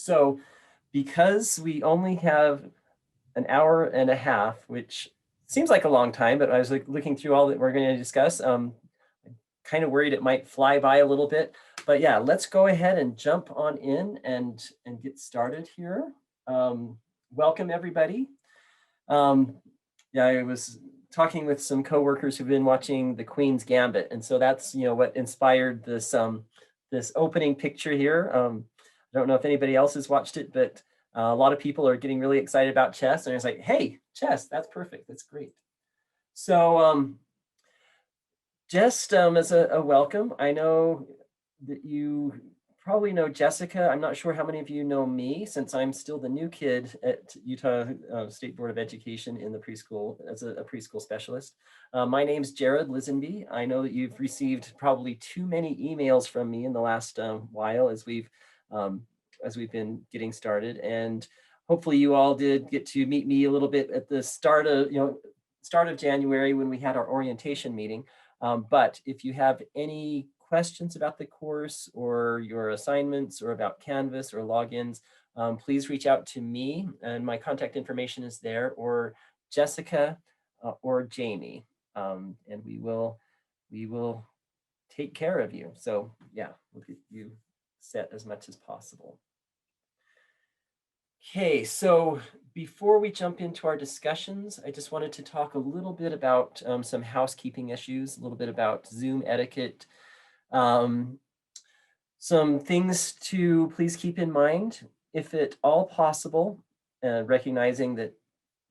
So because we only have an hour and a half, which seems like a long time, but I was looking through all that we're going to discuss. Kind of worried it might fly by a little bit, but yeah, let's go ahead and jump on in and get started here. Welcome everybody. Yeah, I was talking with some coworkers who've been watching The Queen's Gambit, and so that's what inspired this this opening picture here. I don't know if anybody else has watched it, but a lot of people are getting really excited about chess, and it's like, hey, chess, that's perfect, that's great. So just as a welcome, I know that you probably know Jessica. I'm not sure how many of you know me, since I'm still the new kid at Utah State Board of Education in the preschool as a preschool specialist. My name's Jared Lisenby. I know that you've received probably too many emails from me in the last while as we've been getting started, and hopefully you all did get to meet me a little bit at the start of January when we had our orientation meeting. But if you have any questions about the course or your assignments or about Canvas or logins, please reach out to me, and my contact information is there, or Jessica or Jamie, and we will take care of you. So yeah, we'll get you set as much as possible. Okay, so before we jump into our discussions, I just wanted to talk a little bit about some housekeeping issues, a little bit about Zoom etiquette, some things to please keep in mind, if at all possible, recognizing that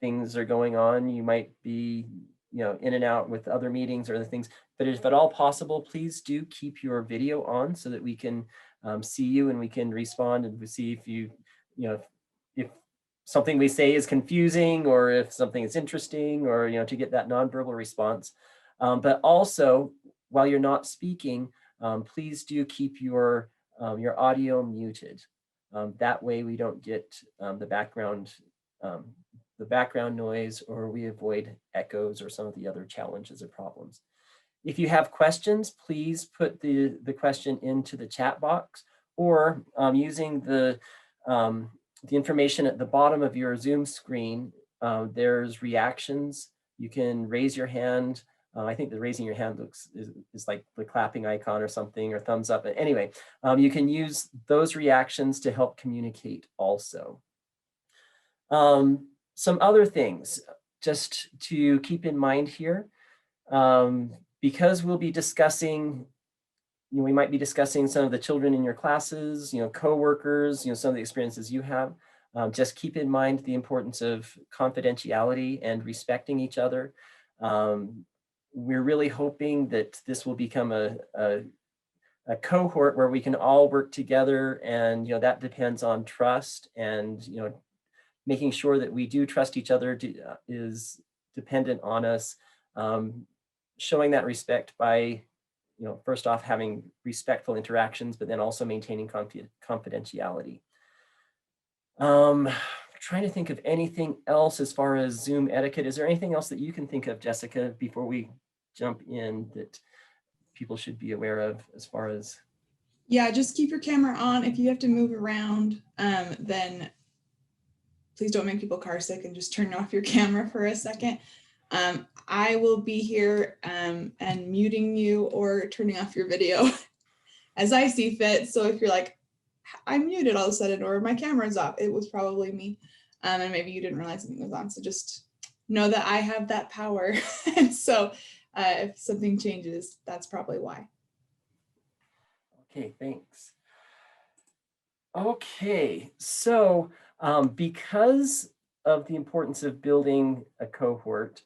things are going on, you might be in and out with other meetings or other things, but if at all possible, please do keep your video on so that we can see you and we can respond and see if if something we say is confusing or if something is interesting, or to get that nonverbal response. But also, while you're not speaking, please do keep your audio muted. That way we don't get the background noise, or we avoid echoes or some of the other challenges or problems. If you have questions, please put the question into the chat box, or using the information at the bottom of your Zoom screen. There's reactions. You can raise your hand. I think the raising your hand is like the clapping icon or something, or thumbs up. But anyway, you can use those reactions to help communicate also. Some other things just to keep in mind here, because we'll be discussing, we might be discussing some of the children in your classes, coworkers, some of the experiences you have. Just keep in mind the importance of confidentiality and respecting each other. We're really hoping that this will become a cohort where we can all work together, and that depends on trust, and making sure that we do trust each other is dependent on us showing that respect by first off having respectful interactions, but then also maintaining confidentiality. Trying to think of anything else as far as Zoom etiquette. Is there anything else that you can think of, Jessica, before we jump in, that people should be aware of as far as? Yeah, just keep your camera on. If you have to move around, then please don't make people car sick and just turn off your camera for a second. I will be here and muting you or turning off your video as I see fit. So if you're like, I'm muted all of a sudden, or my camera's off, it was probably me. And maybe you didn't realize something was on. So just know that I have that power. And so if something changes, that's probably why. Okay, thanks. Okay, so because of the importance of building a cohort,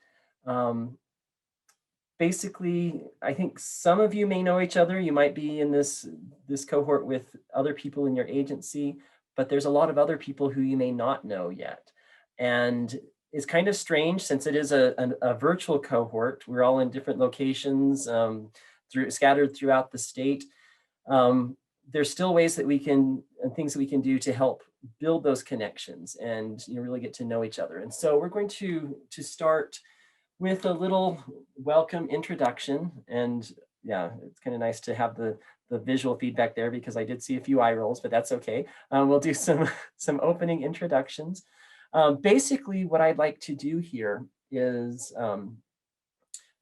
basically, I think some of you may know each other. You might be in this cohort with other people in your agency, but there's a lot of other people who you may not know yet. And it's kind of strange, since it is a virtual cohort. We're all in different locations scattered throughout the state. There's still ways that we can, and things that we can do to help build those connections and really get to know each other. And so we're going to start with a little welcome introduction. And yeah, it's kind of nice to have the the visual feedback there because I did see a few eye rolls, but that's okay. We'll do some opening introductions. Basically, what I'd like to do here is,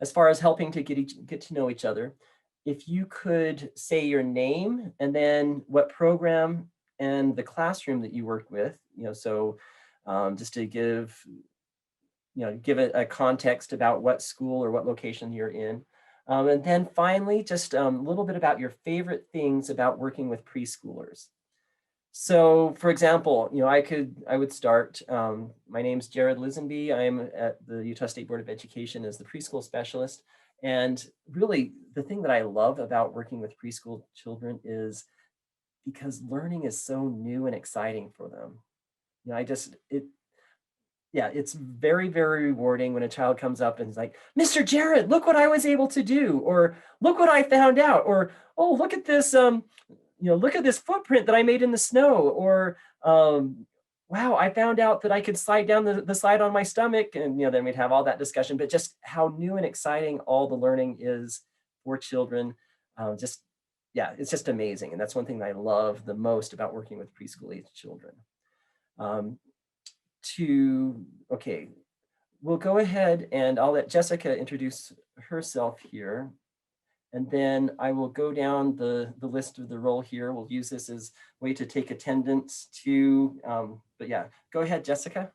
as far as helping to get to know each other, if you could say your name and then what program and the classroom that you work with, so just to give it a context about what school or what location you're in. And then finally, just a little bit about your favorite things about working with preschoolers. So for example, I would start, my name's Jared Lisenby. I'm at the Utah State Board of Education as the preschool specialist. And really the thing that I love about working with preschool children is because learning is so new and exciting for them. It's very, very rewarding when a child comes up and is like, Mr. Jared, look what I was able to do, or look what I found out, or, oh, look at this, look at this footprint that I made in the snow, or, wow, I found out that I could slide down the slide on my stomach. And, then we'd have all that discussion, but just how new and exciting all the learning is for children. It's just amazing. And that's one thing that I love the most about working with preschool age children. Okay, we'll go ahead and I'll let Jessica introduce herself here. And then I will go down the list of the roll here. We'll use this as a way to take attendance too. But yeah, go ahead, Jessica.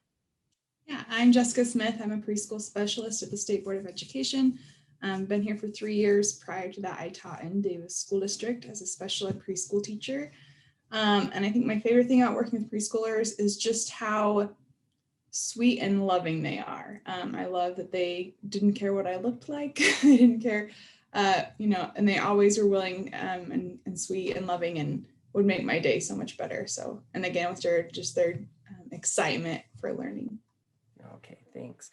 Yeah, I'm Jessica Smith. I'm a preschool specialist at the State Board of Education. Been here for 3 years. Prior to that, I taught in Davis School District as a special ed preschool teacher. And I think my favorite thing about working with preschoolers is just how sweet and loving they are. I love that they didn't care what I looked like. They didn't care, and they always were willing and sweet and loving and would make my day so much better. So, and again, with their excitement for learning. Okay, thanks.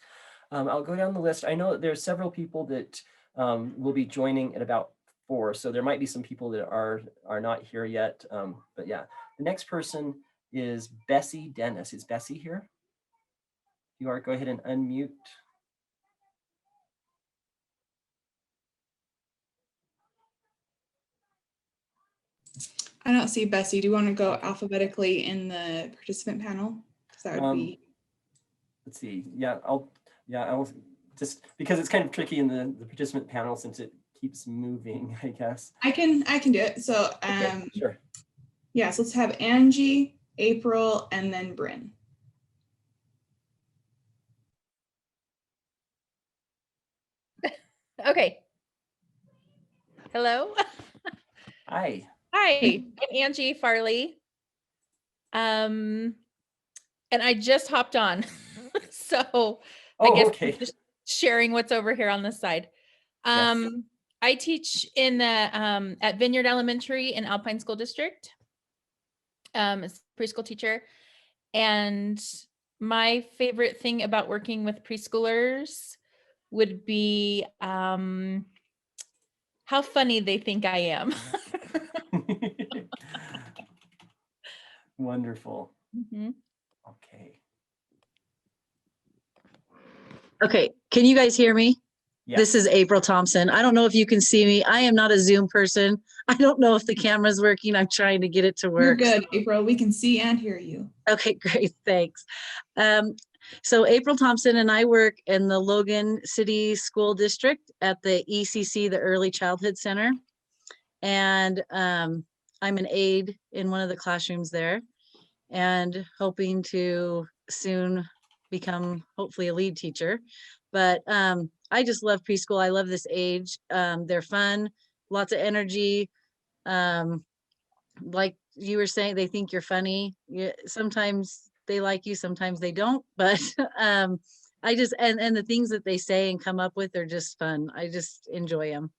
I'll go down the list. I know that there's several people that will be joining at about 4, so there might be some people that are not here yet. But yeah, the next person is Bessie Dennis. Is Bessie here? You are, go ahead and unmute. I don't see Bessie. Do you want to go alphabetically in the participant panel? Because that would be. Let's see. Yeah, I'll just because it's kind of tricky in the participant panel since it keeps moving, I guess. I can do it. So okay, sure. Yeah, so let's have Angie, April, and then Bryn. Okay. Hello. Hi. Hi, I'm Angie Farley. And I just hopped on. So I guess okay. I'm just sharing what's over here on this side. Yes. I teach in the at Vineyard Elementary in Alpine School District. As a preschool teacher. And my favorite thing about working with preschoolers would be how funny they think I am. Wonderful. Mm-hmm. Okay. Okay, can you guys hear me? Yes. This is April Thompson. I don't know if you can see me. I am not a Zoom person. I don't know if the camera's working. I'm trying to get it to work. You're good, April. We can see and hear you. Okay, great. Thanks. So April Thompson and I work in the Logan City School District at the ECC, the Early Childhood Center. And I'm an aide in one of the classrooms there and hoping to soon become hopefully a lead teacher. But I just love preschool. I love this age. They're fun, lots of energy. Like you were saying, they think you're funny. Sometimes they like you, sometimes they don't. But I just, and the things that they say and come up with are just fun. I just enjoy them.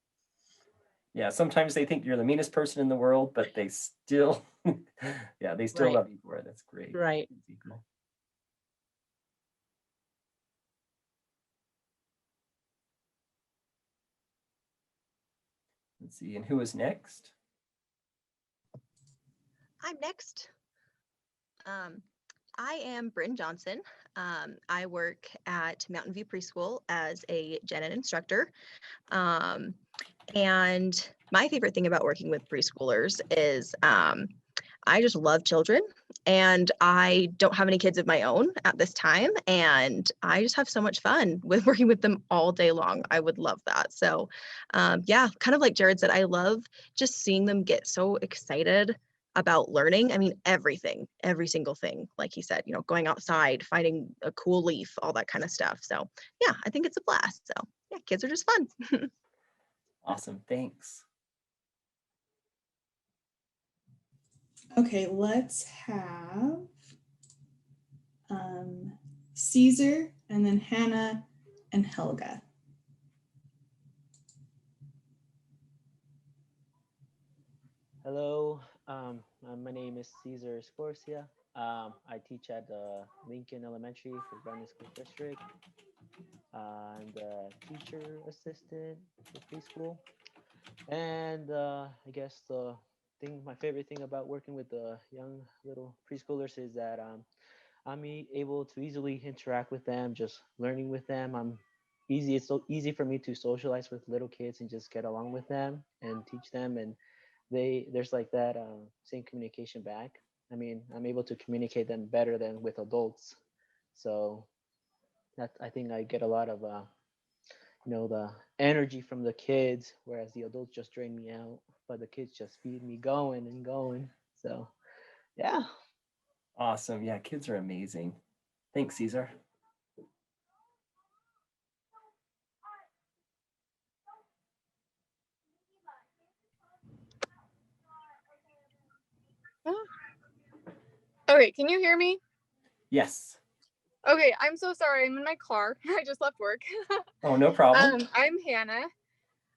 Yeah, sometimes they think you're the meanest person in the world, but they still, they still love you for it. That's great. Right. Let's see, and who is next? I'm next. I am Bryn Johnson. I work at Mountain View Preschool as a gen ed instructor. And my favorite thing about working with preschoolers is I just love children, and I don't have any kids of my own at this time. And I just have so much fun with working with them all day long. I would love that. So yeah, kind of like Jared said, I love just seeing them get so excited about learning. I mean, everything, every single thing, like he said, going outside, finding a cool leaf, all that kind of stuff. So yeah, I think it's a blast. So yeah, kids are just fun. Awesome, thanks. Okay, let's have Caesar and then Hannah and Helga. Hello, my name is Cesar Scorsia. I teach at Lincoln Elementary for Brandon School District. I'm the teacher assistant for preschool. And I guess my favorite thing about working with the young little preschoolers is that I'm able to easily interact with them, just learning with them. It's so easy for me to socialize with little kids and just get along with them and teach them. And there's like that same communication back. I mean, I'm able to communicate them better than with adults. So I think I get a lot of the energy from the kids, whereas the adults just drain me out, but the kids just feed me going and going. So yeah. Awesome. Yeah, kids are amazing. Thanks, Caesar. Okay, can you hear me? Yes. Okay, I'm so sorry. I'm in my car. I just left work. Oh, no problem. I'm Hannah.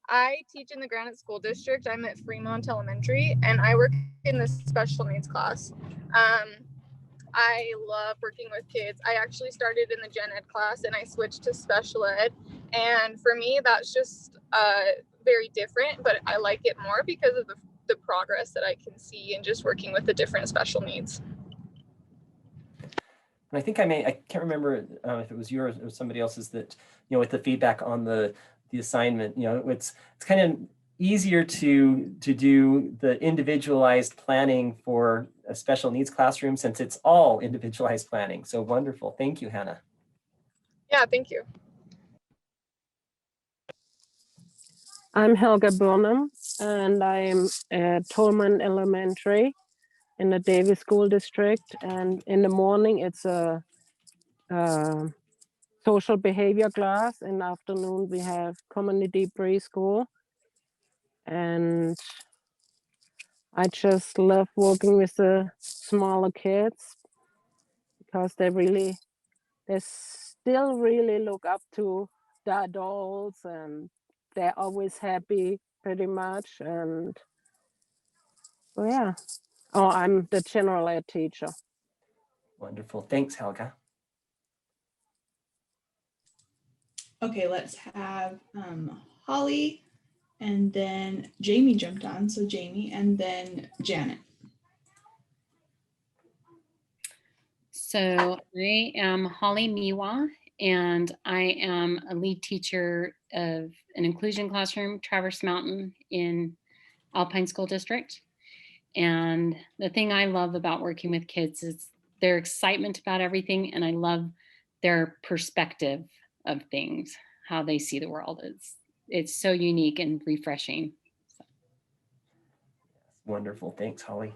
I teach in the Granite School District. I'm at Fremont Elementary, and I work in the special needs class. I love working with kids. I actually started in the gen ed class, and I switched to special ed. And for me, that's just very different, but I like it more because of the progress that I can see in just working with the different special needs. And I think I can't remember if it was yours or somebody else's that, with the feedback on the assignment, it's kind of easier to do the individualized planning for a special needs classroom since it's all individualized planning. So wonderful. Thank you, Hannah. Yeah, thank you. I'm Helga Burnham, and I'm at Tolman Elementary in the Davis School District. And in the morning, it's a social behavior class. In the afternoon, we have community preschool. And I just love working with the smaller kids because they still really look up to the adults, and they're always happy pretty much. And so, yeah. Oh, I'm the general ed teacher. Wonderful. Thanks, Helga. Okay, let's have Holly, and then Jamie jumped on. So Jamie, and then Janet. So I am Holly Miwa, and I am a lead teacher of an inclusion classroom, Traverse Mountain in Alpine School District. And the thing I love about working with kids is their excitement about everything, and I love their perspective of things, how they see the world. It's so unique and refreshing. So. Wonderful. Thanks, Holly.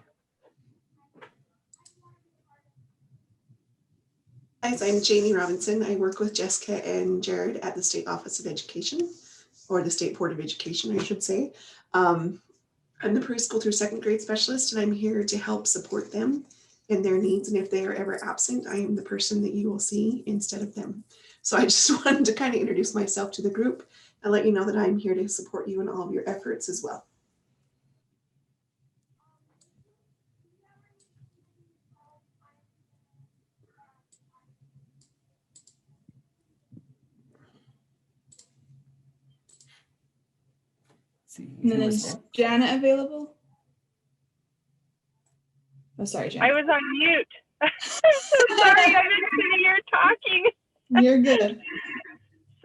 Guys, I'm Jamie Robinson. I work with Jessica and Jared at the State Office of Education, or the State Board of Education, I should say. I'm the preschool through second grade specialist, and I'm here to help support them in their needs. And if they are ever absent, I am the person that you will see instead of them. So I just wanted to kind of introduce myself to the group and let you know that I'm here to support you in all of your efforts as well. And then is Janet available? Oh, sorry, Janet. I was on mute. I'm so sorry. I didn't hear you talking. You're good.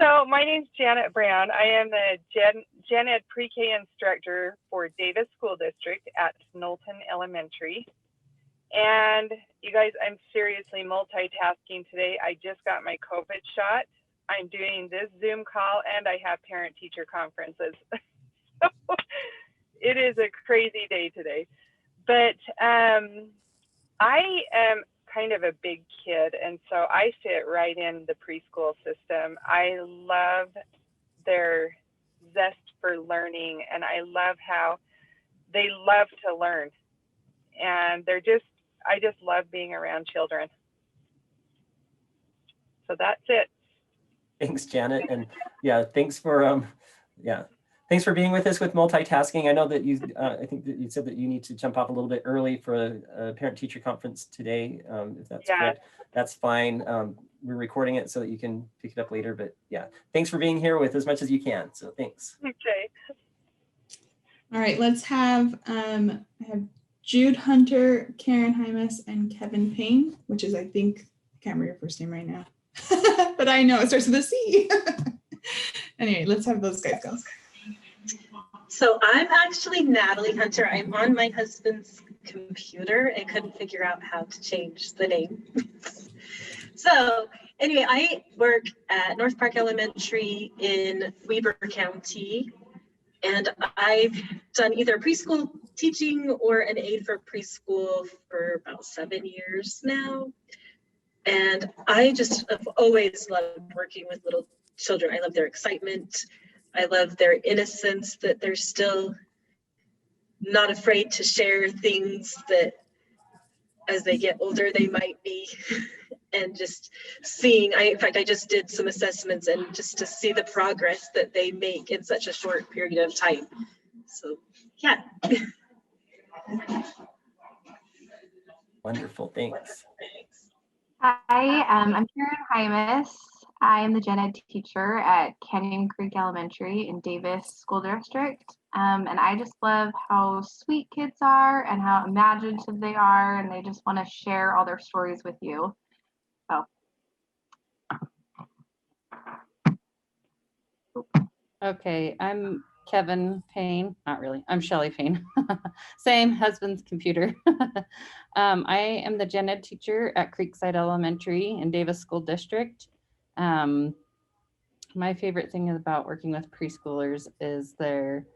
So my name's Janet Brown. I am the Gen Ed Pre-K instructor for Davis School District at Knowlton Elementary. And you guys, I'm seriously multitasking today. I just got my COVID shot. I'm doing this Zoom call and I have parent-teacher conferences. So it is a crazy day today. But I am kind of a big kid, and so I fit right in the preschool system. I love their zest for learning, and I love how they love to learn. And I just love being around children. So that's it. Thanks, Janet. And yeah, thanks for thanks for being with us with multitasking. I know that you, I think that you said that you need to jump off a little bit early for a parent-teacher conference today. If that's correct, that's fine. We're recording it so that you can pick it up later. But yeah, thanks for being here with as much as you can. So thanks. Okay. All right, let's have I have Jude Hunter, Karen Hymas, and Kevin Payne, which is, I think, I can't remember your first name right now, but I know it starts with a C. Anyway, let's have those guys go. So I'm actually Natalie Hunter. I'm on my husband's computer and couldn't figure out how to change the name. So anyway, I work at North Park Elementary in Weber County, and I've done either preschool teaching or an aide for preschool for about 7 years now. And I just have always loved working with little children. I love their excitement. I love their innocence, that they're still not afraid to share things that as they get older, they might be. And just seeing, in fact, I just did some assessments, and just to see the progress that they make in such a short period of time. So, yeah. Wonderful, thanks. Hi, I'm Karen Hymas. I am the gen ed teacher at Canyon Creek Elementary in Davis School District. And I just love how sweet kids are and how imaginative they are, and they just want to share all their stories with you. So. Okay, I'm Kevin Payne. Not really. I'm Shelley Payne. Same, husband's computer. I am the gen ed teacher at Creekside Elementary in Davis School District. My favorite thing about working with preschoolers is their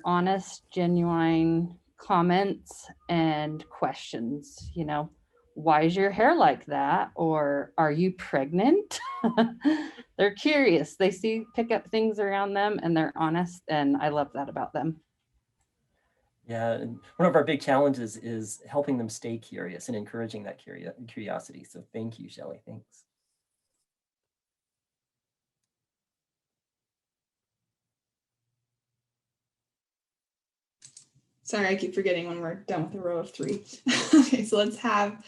honest, genuine comments and questions. You know, why is your hair like that? Or are you pregnant? They're curious. They pick up things around them, and they're honest, and I love that about them. Yeah, and one of our big challenges is helping them stay curious and encouraging that curiosity. So thank you, Shelley. Thanks. Sorry, I keep forgetting when we're done with a row of 3. Okay, so let's have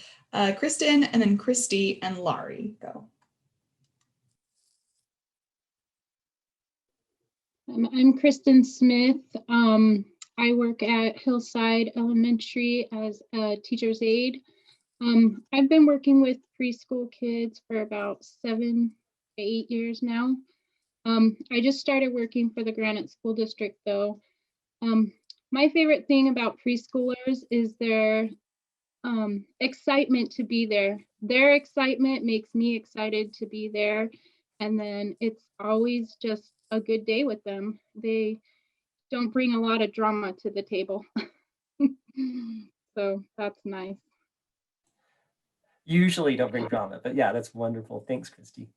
Kristen, and then Christy and Laurie go. I'm Kristen Smith. I work at Hillside Elementary as a teacher's aide. I've been working with preschool kids for about 7 to 8 years now. I just started working for the Granite School District though. My favorite thing about preschoolers is their excitement to be there. Their excitement makes me excited to be there. And then it's always just a good day with them. They don't bring a lot of drama to the table. So that's nice. Usually don't bring drama, but yeah, that's wonderful. Thanks, Christy.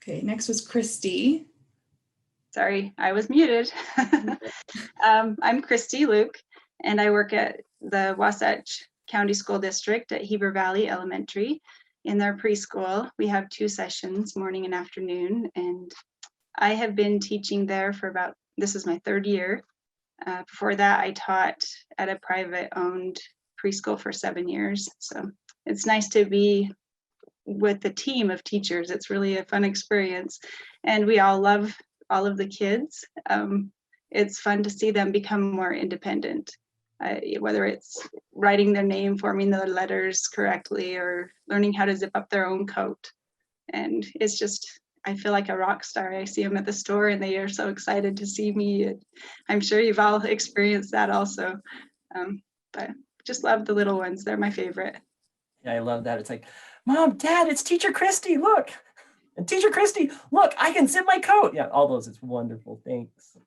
Okay, next was Christy. Sorry, I was muted. I'm Christy Luke, and I work at the Wasatch County School District at Heber Valley Elementary. In their preschool, we have 2 sessions, morning and afternoon, and I have been teaching there for this is my 3rd year. Before that, I taught at a private-owned preschool for 7 years. So it's nice to be with the team of teachers. It's really a fun experience, and we all love all of the kids. It's fun to see them become more independent. whether it's writing their name, forming their letters correctly, or learning how to zip up their own coat. And it's just, I feel like a rock star. I see them at the store and they are so excited to see me. I'm sure you've all experienced that also. But just love the little ones. They're my favorite. Yeah, I love that. It's like, Mom, Dad, it's Teacher Christy, look. And Teacher Christy, look, I can zip my coat. Yeah, all those, it's wonderful. Thanks.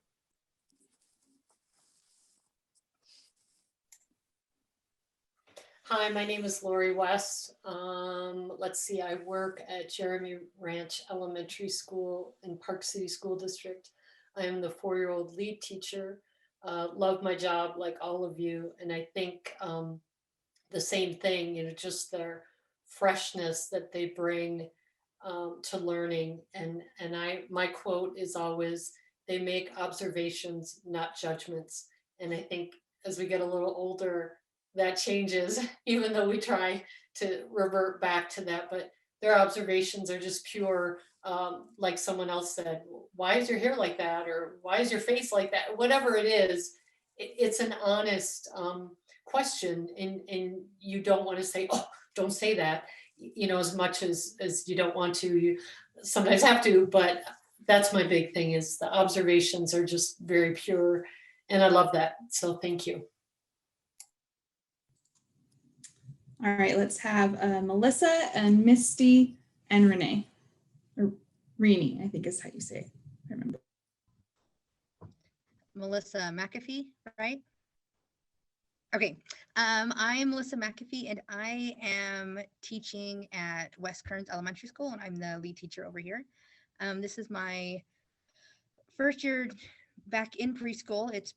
Hi, my name is Lori West. Let's see, I work at Jeremy Ranch Elementary School in Park City School District. I am the 4-year-old lead teacher. Love my job like all of you. And I think the same thing, just their freshness that they bring to learning. And my quote is always, they make observations, not judgments. And I think as we get a little older, that changes, even though we try to revert back to that, but their observations are just pure, like someone else said, why is your hair like that? Or why is your face like that? Whatever it is, it's an honest question, and you don't want to say, oh, don't say that, as much as you don't want to, you sometimes have to, but that's my big thing, is the observations are just very pure, and I love that. So thank you. All right, let's have Melissa and Misty and Renee. Or Rini, I think is how you say it. I remember. Melissa McAfee, right? Okay, I'm Melissa McAfee and I am teaching at West Kearns Elementary School and I'm the lead teacher over here. This is my first year back in preschool. It's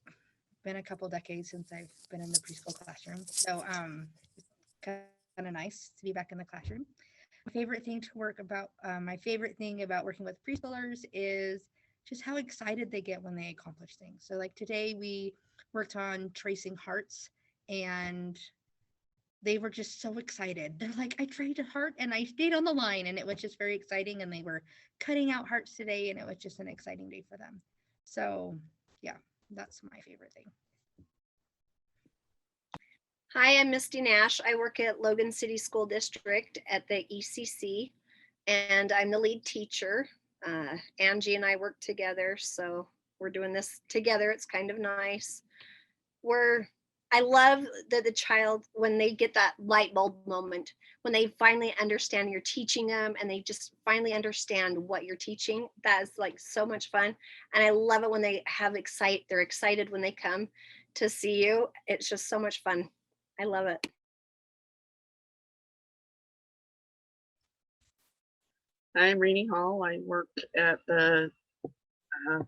been a couple decades since I've been in the preschool classroom. So kind of nice to be back in the classroom. My favorite thing about working with preschoolers is just how excited they get when they accomplish things. So like today we worked on tracing hearts and they were just so excited. They're like, I traced a heart and I stayed on the line, and it was just very exciting, and they were cutting out hearts today and it was just an exciting day for them. So yeah, that's my favorite thing. Hi, I'm Misty Nash. I work at Logan City School District at the ECC, and I'm the lead teacher. Angie and I work together, so we're doing this together. It's kind of nice. I love that the child, when they get that light bulb moment, when they finally understand you're teaching them and they just finally understand what you're teaching, that is like so much fun. And I love it when they're excited when they come to see you. It's just so much fun. I love it. I'm Renee Hall. I work at the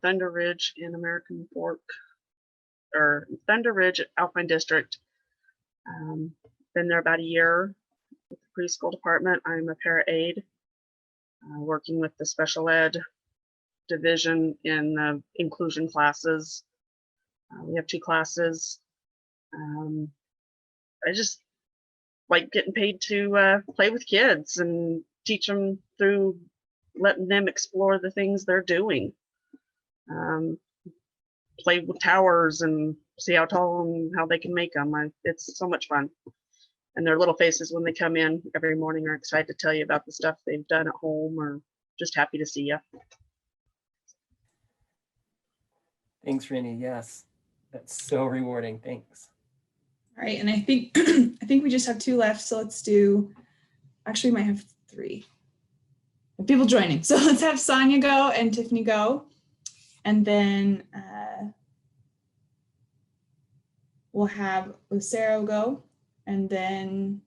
Thunder Ridge in American Fork, or Thunder Ridge Alpine District. Been there about a year with the preschool department. I'm a para aide working with the special ed division in inclusion classes. We have 2 classes. I just like getting paid to play with kids and teach them through letting them explore the things they're doing. Play with towers and see how tall and how they can make them. It's so much fun. And their little faces when they come in every morning are excited to tell you about the stuff they've done at home, or just happy to see you. Thanks, Rini. Yes, that's so rewarding. Thanks. All right, and I think I think we just have 2 left, so let's do. Actually, we might have 3 people joining. So let's have Sonia go and Tiffany go, and then we'll have Lucero go, and then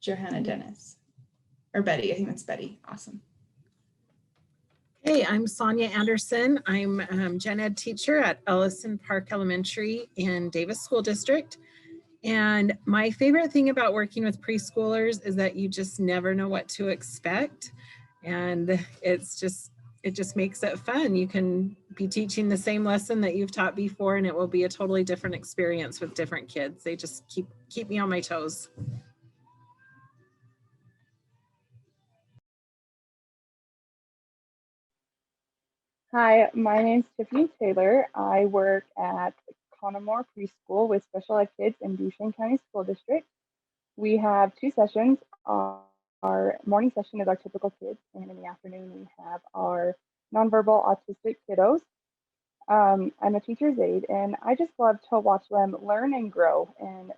Johanna Dennis or Betty. I think that's Betty. Awesome. Hey, I'm Sonia Anderson. I'm gen ed teacher at Ellison Park Elementary in Davis School District. And my favorite thing about working with preschoolers is that you just never know what to expect. And it just makes it fun. You can be teaching the same lesson that you've taught before, and it will be a totally different experience with different kids. They just keep me on my toes. Hi, my name's Tiffany Taylor. I work at Connemore Preschool with special ed kids in Duchesne County School District. We have 2 sessions. Our morning session is our typical kids, and in the afternoon we have our nonverbal autistic kiddos. I'm a teacher's aide, and I just love to watch them learn and grow. And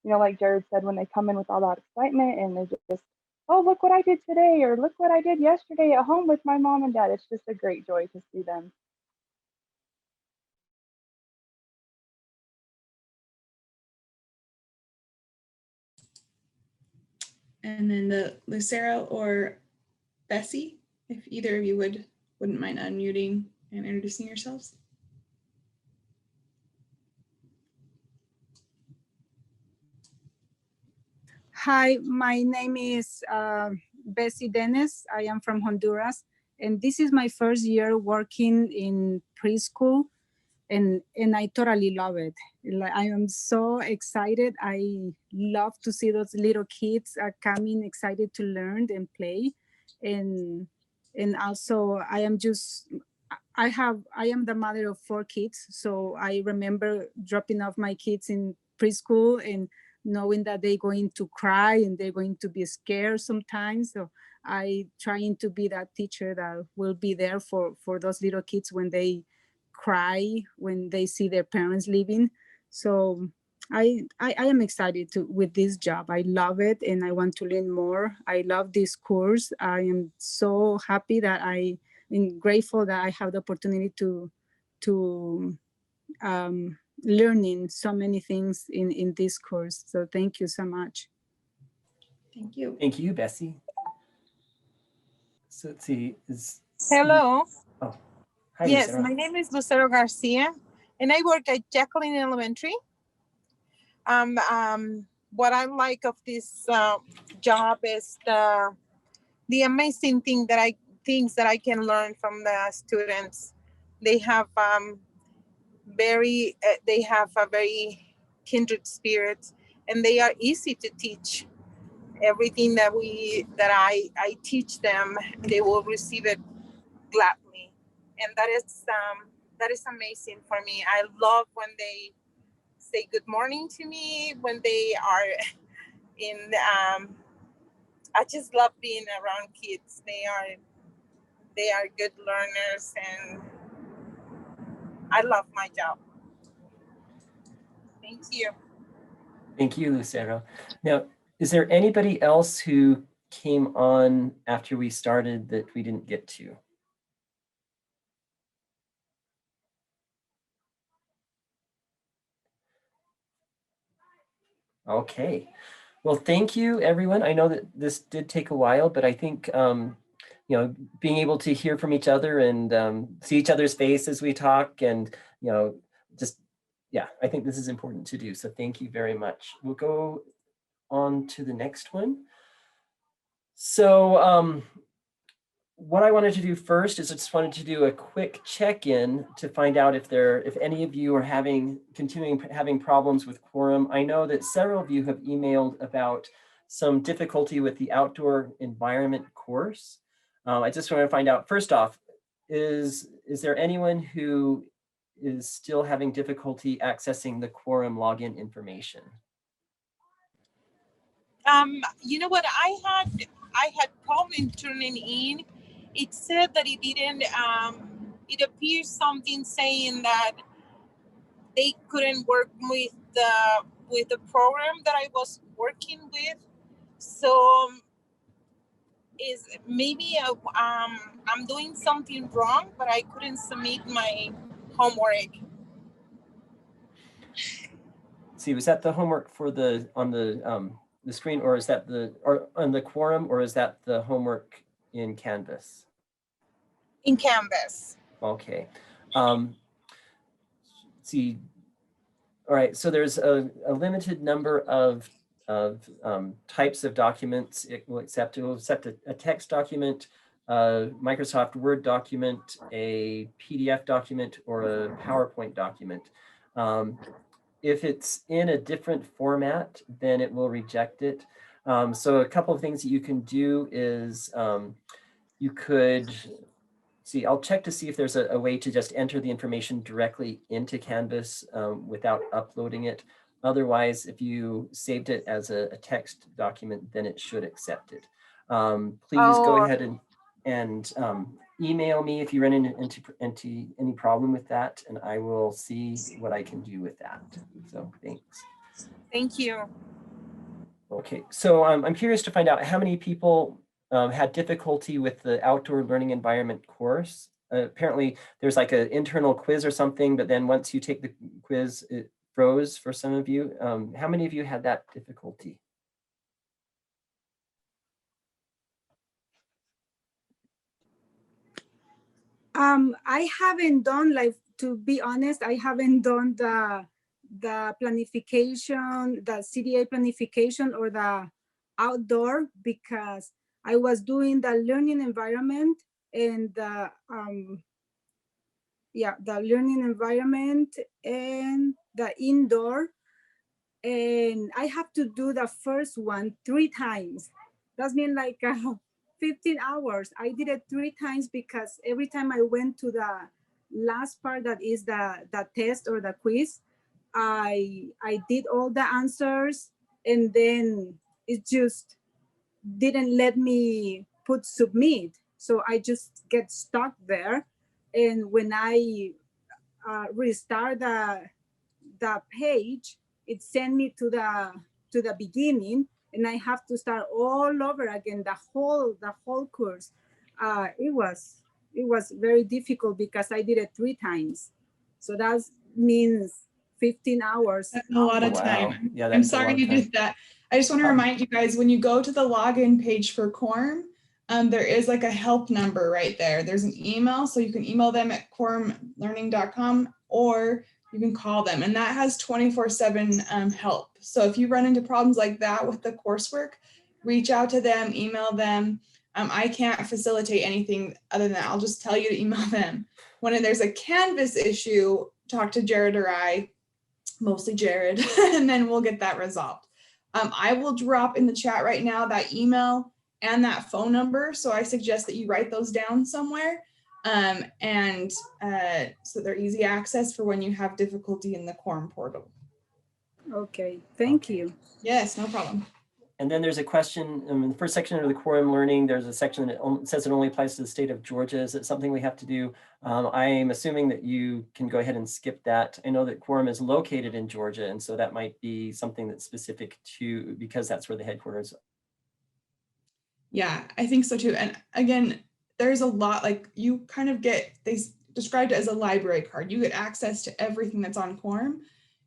you know, like Jared said, when they come in with all that excitement and they just, oh, look what I did today, or look what I did yesterday at home with my mom and dad, it's just a great joy to see them. And then the Lucero or Bessie, if either of you wouldn't mind unmuting and introducing yourselves. Hi, my name is Bessie Dennis. I am from Honduras, and this is my first year working in preschool, and I totally love it. Like, I am so excited. I love to see those little kids coming excited to learn and play, and also I am the mother of 4 kids, so I remember dropping off my kids in preschool and knowing that they're going to cry and they're going to be scared sometimes. So I trying to be that teacher that will be there for those little kids when they cry, when they see their parents leaving. So I am excited with this job. I love it and I want to learn more. I love this course. I am so happy that I'm grateful that I have the opportunity to learning so many things in this course. So thank you so much. Thank you. Thank you, Bessie. So let's see, Hello. Oh, hi, Yes, Lucero. my name is Lucero Garcia, and I work at Jacqueline Elementary. What I like of this job is the amazing things that I can learn from the students. They have a very kindred spirit, and they are easy to teach. Everything that I teach them, they will receive it gladly, and that is amazing for me. I love when they say good morning to me, when they are in I just love being around kids. They are good learners, and I love my job. Thank you. Thank you, Lucero. Now, is there anybody else who came on after we started that we didn't get to? Okay. Well, thank you, everyone. I know that this did take a while, but I think you know, being able to hear from each other and see each other's face as we talk, and you know, just yeah, I think this is important to do. So thank you very much. We'll go on to the next one. So what I wanted to do first is I just wanted to do a quick check-in to find out if any of you are continuing having problems with Quorum. I know that several of you have emailed about some difficulty with the outdoor environment course. I just want to find out, first off, is there anyone who is still having difficulty accessing the Quorum login information? You know what? I had problem turning in. It said that it didn't. It appears something saying that they couldn't work with the program that I was working with. So is maybe I'm doing something wrong, but I couldn't submit my homework. See, was that the homework for on the screen, or is that on the Quorum, or is that the homework in Canvas? In Canvas. Okay. See, all right. So there's a limited number of types of documents it will accept. It will accept a text document, a Microsoft Word document, a PDF document, or a PowerPoint document. If it's in a different format, then it will reject it. So a couple of things that you can do is you could see, I'll check to see if there's a way to just enter the information directly into Canvas without uploading it. Otherwise, if you saved it as a text document, then it should accept it. Please go ahead and email me if you run into any problem with that, and I will see what I can do with that. So thanks. Thank you. Okay, so I'm curious to find out how many people had difficulty with the outdoor learning environment course. Apparently there's like an internal quiz or something, but then once you take the quiz, it froze for some of you. How many of you had that difficulty? I haven't done, like, to be honest, I haven't done the planification, the CDA planification or the outdoor, because I was doing the learning environment and the learning environment and the indoor, and I have to do the first one 3 times. That's mean like 15 hours. I did it 3 times because every time I went to the last part, that is the test or the quiz, I did all the answers, and then it just didn't let me put submit. So I just get stuck there. And when I restart the page, it sent me to the beginning, and I have to start all over again, the whole course. It was very difficult because I did it 3 times. So that means 15 hours. That's a lot of time. Wow. Yeah, I'm that's a sorry long you time. did that. I just want to remind you guys, when you go to the login page for Quorum, there is like a help number right there. There's an email, so you can email them at quorumlearning.com, or you can call them, and that has 24/7 help. So if you run into problems like that with the coursework, reach out to them, email them. I can't facilitate anything other than that. I'll just tell you to email them. When there's a Canvas issue, talk to Jared or I, mostly Jared, and then we'll get that resolved. I will drop in the chat right now that email and that phone number. So I suggest that you write those down somewhere. So they're easy access for when you have difficulty in the Quorum portal. Okay, thank you. Yes, no problem. And then there's a question in the first section of the Quorum Learning. There's a section that says it only applies to the state of Georgia. Is it something we have to do? I'm assuming that you can go ahead and skip that. I know that Quorum is located in Georgia, and so that might be something that's specific to, because that's where the headquarters are. Yeah, I think so too. And again, there's a lot, like you kind of get, they described it as a library card. You get access to everything that's on Quorum.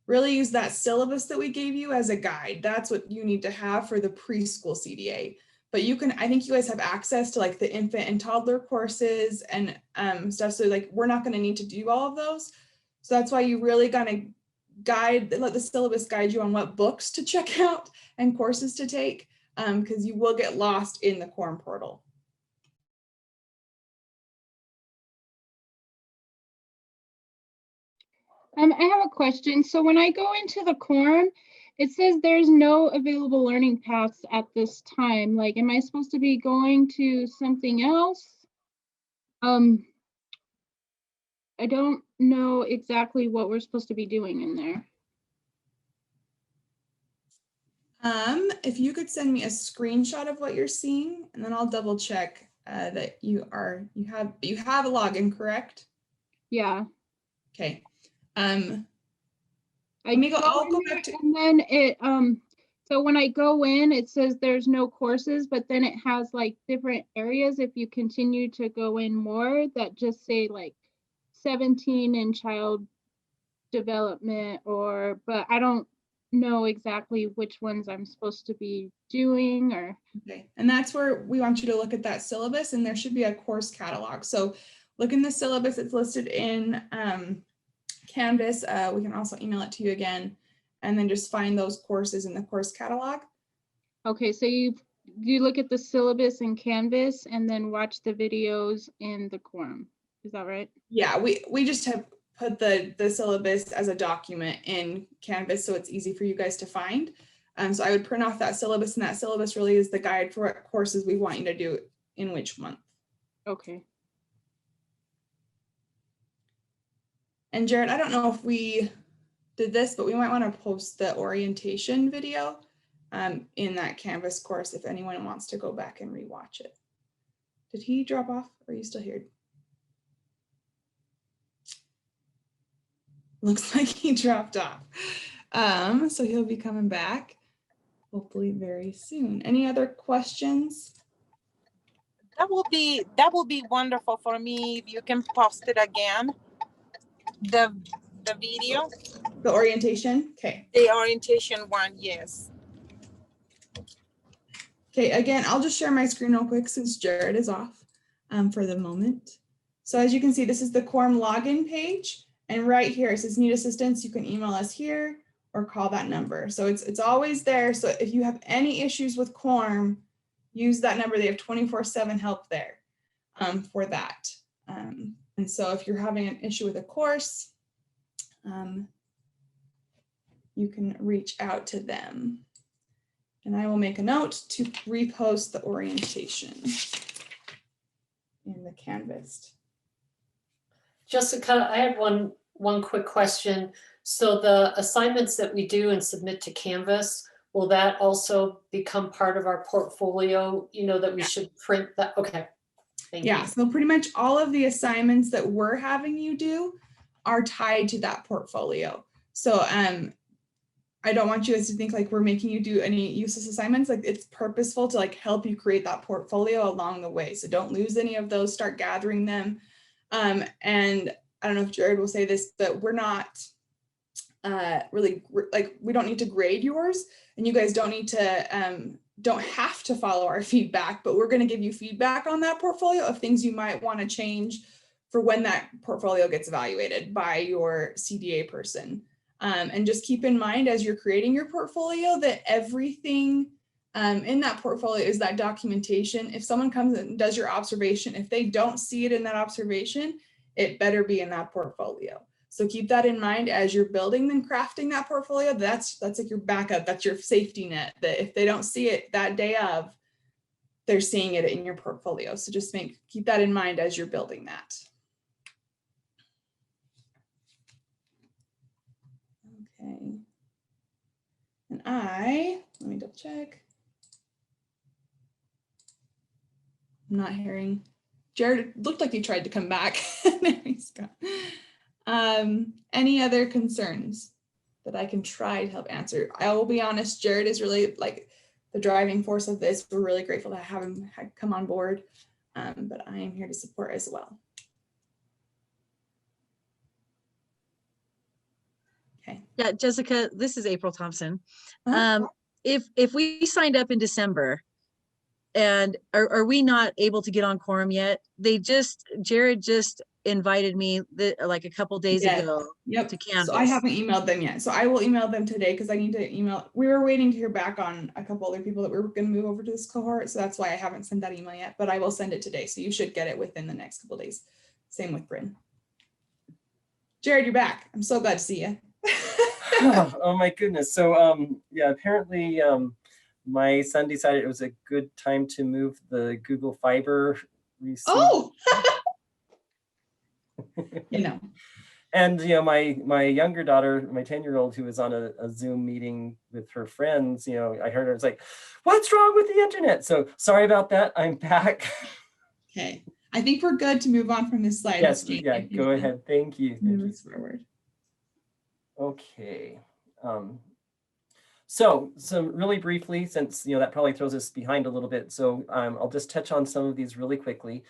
Really use that syllabus that we gave you as a guide. That's what you need to have for the preschool CDA. But you can, I think you guys have access to like the infant and toddler courses and stuff. So like, we're not going to need to do all of those. So that's why you really got to let the syllabus guide you on what books to check out and courses to take, because you will get lost in the Quorum portal. I have a question. So when I go into the Quorum, it says there's no available learning paths at this time. Like, am I supposed to be going to something else? I don't know exactly what we're supposed to be doing in there. If you could send me a screenshot of what you're seeing, and then I'll double check that you have a login, correct? Yeah. Okay. I'll go back to, and then it so when I go in, it says there's no courses, but then it has like different areas if you continue to go in more that just say like 17 in child development, but I don't know exactly which ones I'm supposed to be doing. Or okay, and that's where we want you to look at that syllabus, and there should be a course catalog. So look in the syllabus. It's listed in Canvas. We can also email it to you again, and then just find those courses in the course catalog. Okay, so you look at the syllabus in Canvas and then watch the videos in the Quorum. Is that right? Yeah, we just have put the syllabus as a document in Canvas, so it's easy for you guys to find. So I would print off that syllabus, and that syllabus really is the guide for what courses we want you to do in which month. Okay. And Jared, I don't know if we did this, but we might want to post the orientation video in that Canvas course if anyone wants to go back and rewatch it. Did he drop off? Or are you still here? Looks like he dropped off. So he'll be coming back hopefully very soon. Any other questions? That will be wonderful for me if you can post it again. The video. The orientation? Okay. The orientation one, yes. Okay, again, I'll just share my screen real quick since Jared is off for the moment. So as you can see, this is the Quorum login page. And right here, it says need assistance. You can email us here or call that number. So it's always there. So if you have any issues with Quorum, use that number. They have 24/7 help there for that. And so if you're having an issue with a course, you can reach out to them. And I will make a note to repost the orientation in the Canvas. Jessica, I had one quick question. So the assignments that we do and submit to Canvas, will that also become part of our portfolio, you know, that we should print that? Okay, thank you. So pretty much all of the assignments that we're having you do are tied to that portfolio. So I don't want you guys to think like we're making you do any useless assignments. Like it's purposeful to like help you create that portfolio along the way. So don't lose any of those, start gathering them. And I don't know if Jared will say this, but we're not really like, we don't need to grade yours, and you guys don't need to, don't have to follow our feedback, but we're going to give you feedback on that portfolio of things you might want to change for when that portfolio gets evaluated by your CDA person. And just keep in mind as you're creating your portfolio that everything in that portfolio is that documentation. If someone comes and does your observation, if they don't see it in that observation, it better be in that portfolio. So keep that in mind as you're building and crafting that portfolio. That's like your backup, that's your safety net, that if they don't see it that day of, they're seeing it in your portfolio. So just keep that in mind as you're building that. Okay. And let me double check. I'm not hearing. Jared, it looked like he tried to come back. There he's gone. Any other concerns that I can try to help answer? I will be honest, Jared is really like the driving force of this. We're really grateful to have him come on board, but I am here to support as well. Okay. Yeah, Jessica, this is April Thompson. If we signed up in December, and are we not able to get on Quorum yet? Jared just invited me like a couple days ago to Canvas. So I haven't emailed them yet. So I will email them today because I need to email. We were waiting to hear back on a couple other people that we were going to move over to this cohort. So that's why I haven't sent that email yet, but I will send it today. So you should get it within the next couple days. Same with Bryn. Jared, you're back. I'm so glad to see you. Oh my goodness. So yeah, apparently my son decided it was a good time to move the Google Fiber receiver. Oh, you know. And you know, my younger daughter, my 10-year-old, who was on a Zoom meeting with her friends, you know, I heard her, it's like, what's wrong with the internet? So sorry about that. I'm back. Okay. I think we're good to move on from this slide. Yes, yeah, go ahead. Thank you. Move us forward. Okay. So really briefly, since you know that probably throws us behind a little bit, so I'll just touch on some of these really quickly.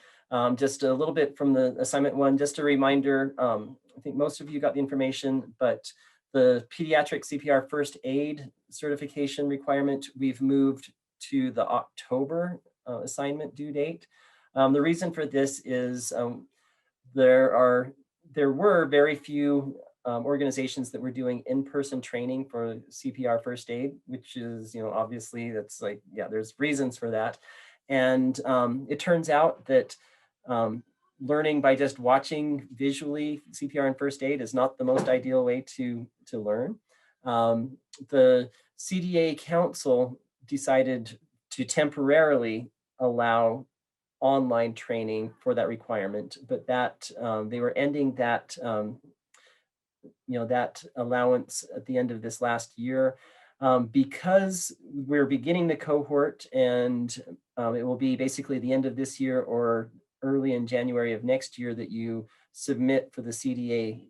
Just a little bit from the assignment one, just a reminder, I think most of you got the information, but the pediatric CPR first aid certification requirement, we've moved to the October assignment due date. The reason for this is there were very few organizations that were doing in-person training for CPR first aid, which is, you know, obviously that's like, yeah, there's reasons for that. And it turns out that learning by just watching visually CPR and first aid is not the most ideal way to learn. The CDA Council decided to temporarily allow online training for that requirement, but that they were ending that that allowance at the end of this last year. Because we're beginning the cohort, and it will be basically the end of this year or early in January of next year that you submit for the CDA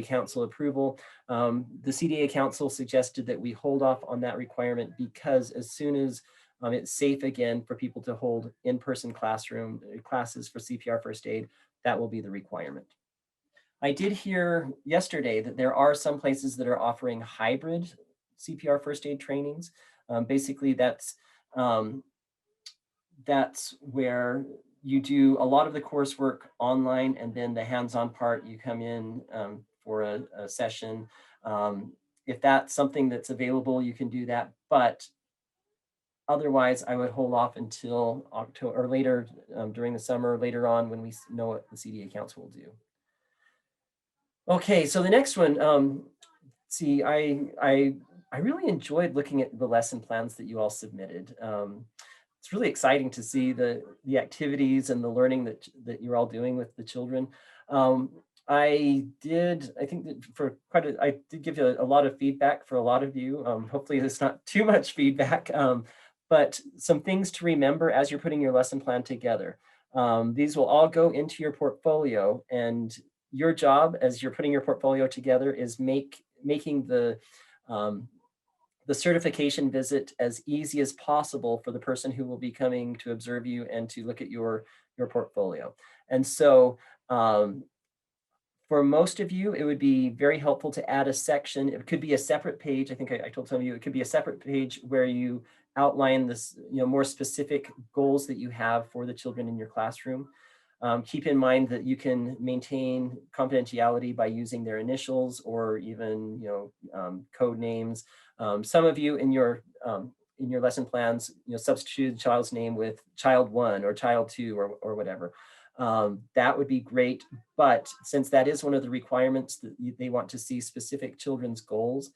Council approval. The CDA Council suggested that we hold off on that requirement because as soon as it's safe again for people to hold in-person classes for CPR first aid, that will be the requirement. I did hear yesterday that there are some places that are offering hybrid CPR first aid trainings. Basically, that's where you do a lot of the coursework online, and then the hands-on part, you come in for a session. If that's something that's available, you can do that. But otherwise, I would hold off until October or later during the summer, later on when we know what the CDA Council will do. Okay, so the next one, see, I really enjoyed looking at the lesson plans that you all submitted. It's really exciting to see the activities and the learning that you're all doing with the children. I think that I did give you a lot of feedback for a lot of you. Hopefully it's not too much feedback, but some things to remember as you're putting your lesson plan together. These will all go into your portfolio, and your job as you're putting your portfolio together is making the certification visit as easy as possible for the person who will be coming to observe you and to look at your portfolio. And so for most of you, it would be very helpful to add a section. It could be a separate page. I think I told some of you, it could be a separate page where you outline this, more specific goals that you have for the children in your classroom. Keep in mind that you can maintain confidentiality by using their initials or even, code names. Some of you in your lesson plans, substitute the child's name with child 1 or child 2 or whatever. That would be great. But since that is one of the requirements that they want to see specific children's goals,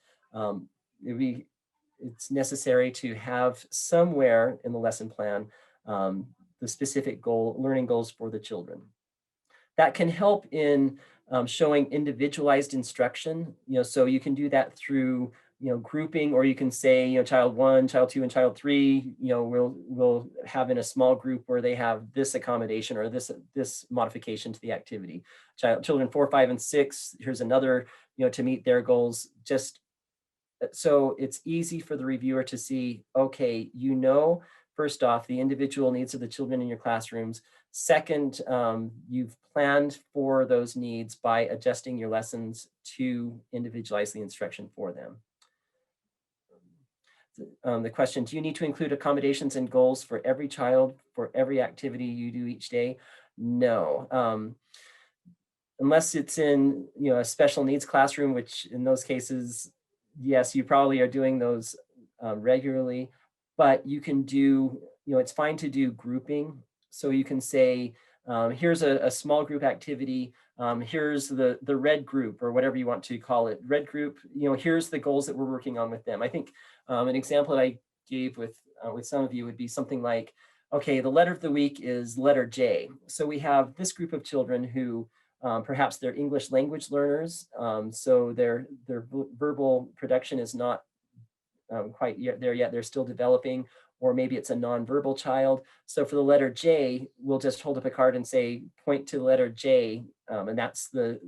it's necessary to have somewhere in the lesson plan the specific learning goals for the children. That can help in showing individualized instruction. So you can do that through grouping, or you can say, child 1, child 2, and child 3, we'll have in a small group where they have this accommodation or this modification to the activity. Children 4, 5, and 6, here's another, to meet their goals. Just so it's easy for the reviewer to see, okay, first off, the individual needs of the children in your classrooms. Second, you've planned for those needs by adjusting your lessons to individualize the instruction for them. The question, do you need to include accommodations and goals for every child for every activity you do each day? No. Unless it's in a special needs classroom, which in those cases, yes, you probably are doing those regularly, but you can do, it's fine to do grouping. So you can say, here's a small group activity. Here's the red group, or whatever you want to call it. Red group, here's the goals that we're working on with them. I think an example that I gave with some of you would be something like, okay, the letter of the week is letter J. So we have this group of children who perhaps they're English language learners. So their verbal production is not quite there yet. They're still developing, or maybe it's a nonverbal child. So for the letter J, we'll just hold up a card and say, point to the letter J. And that's the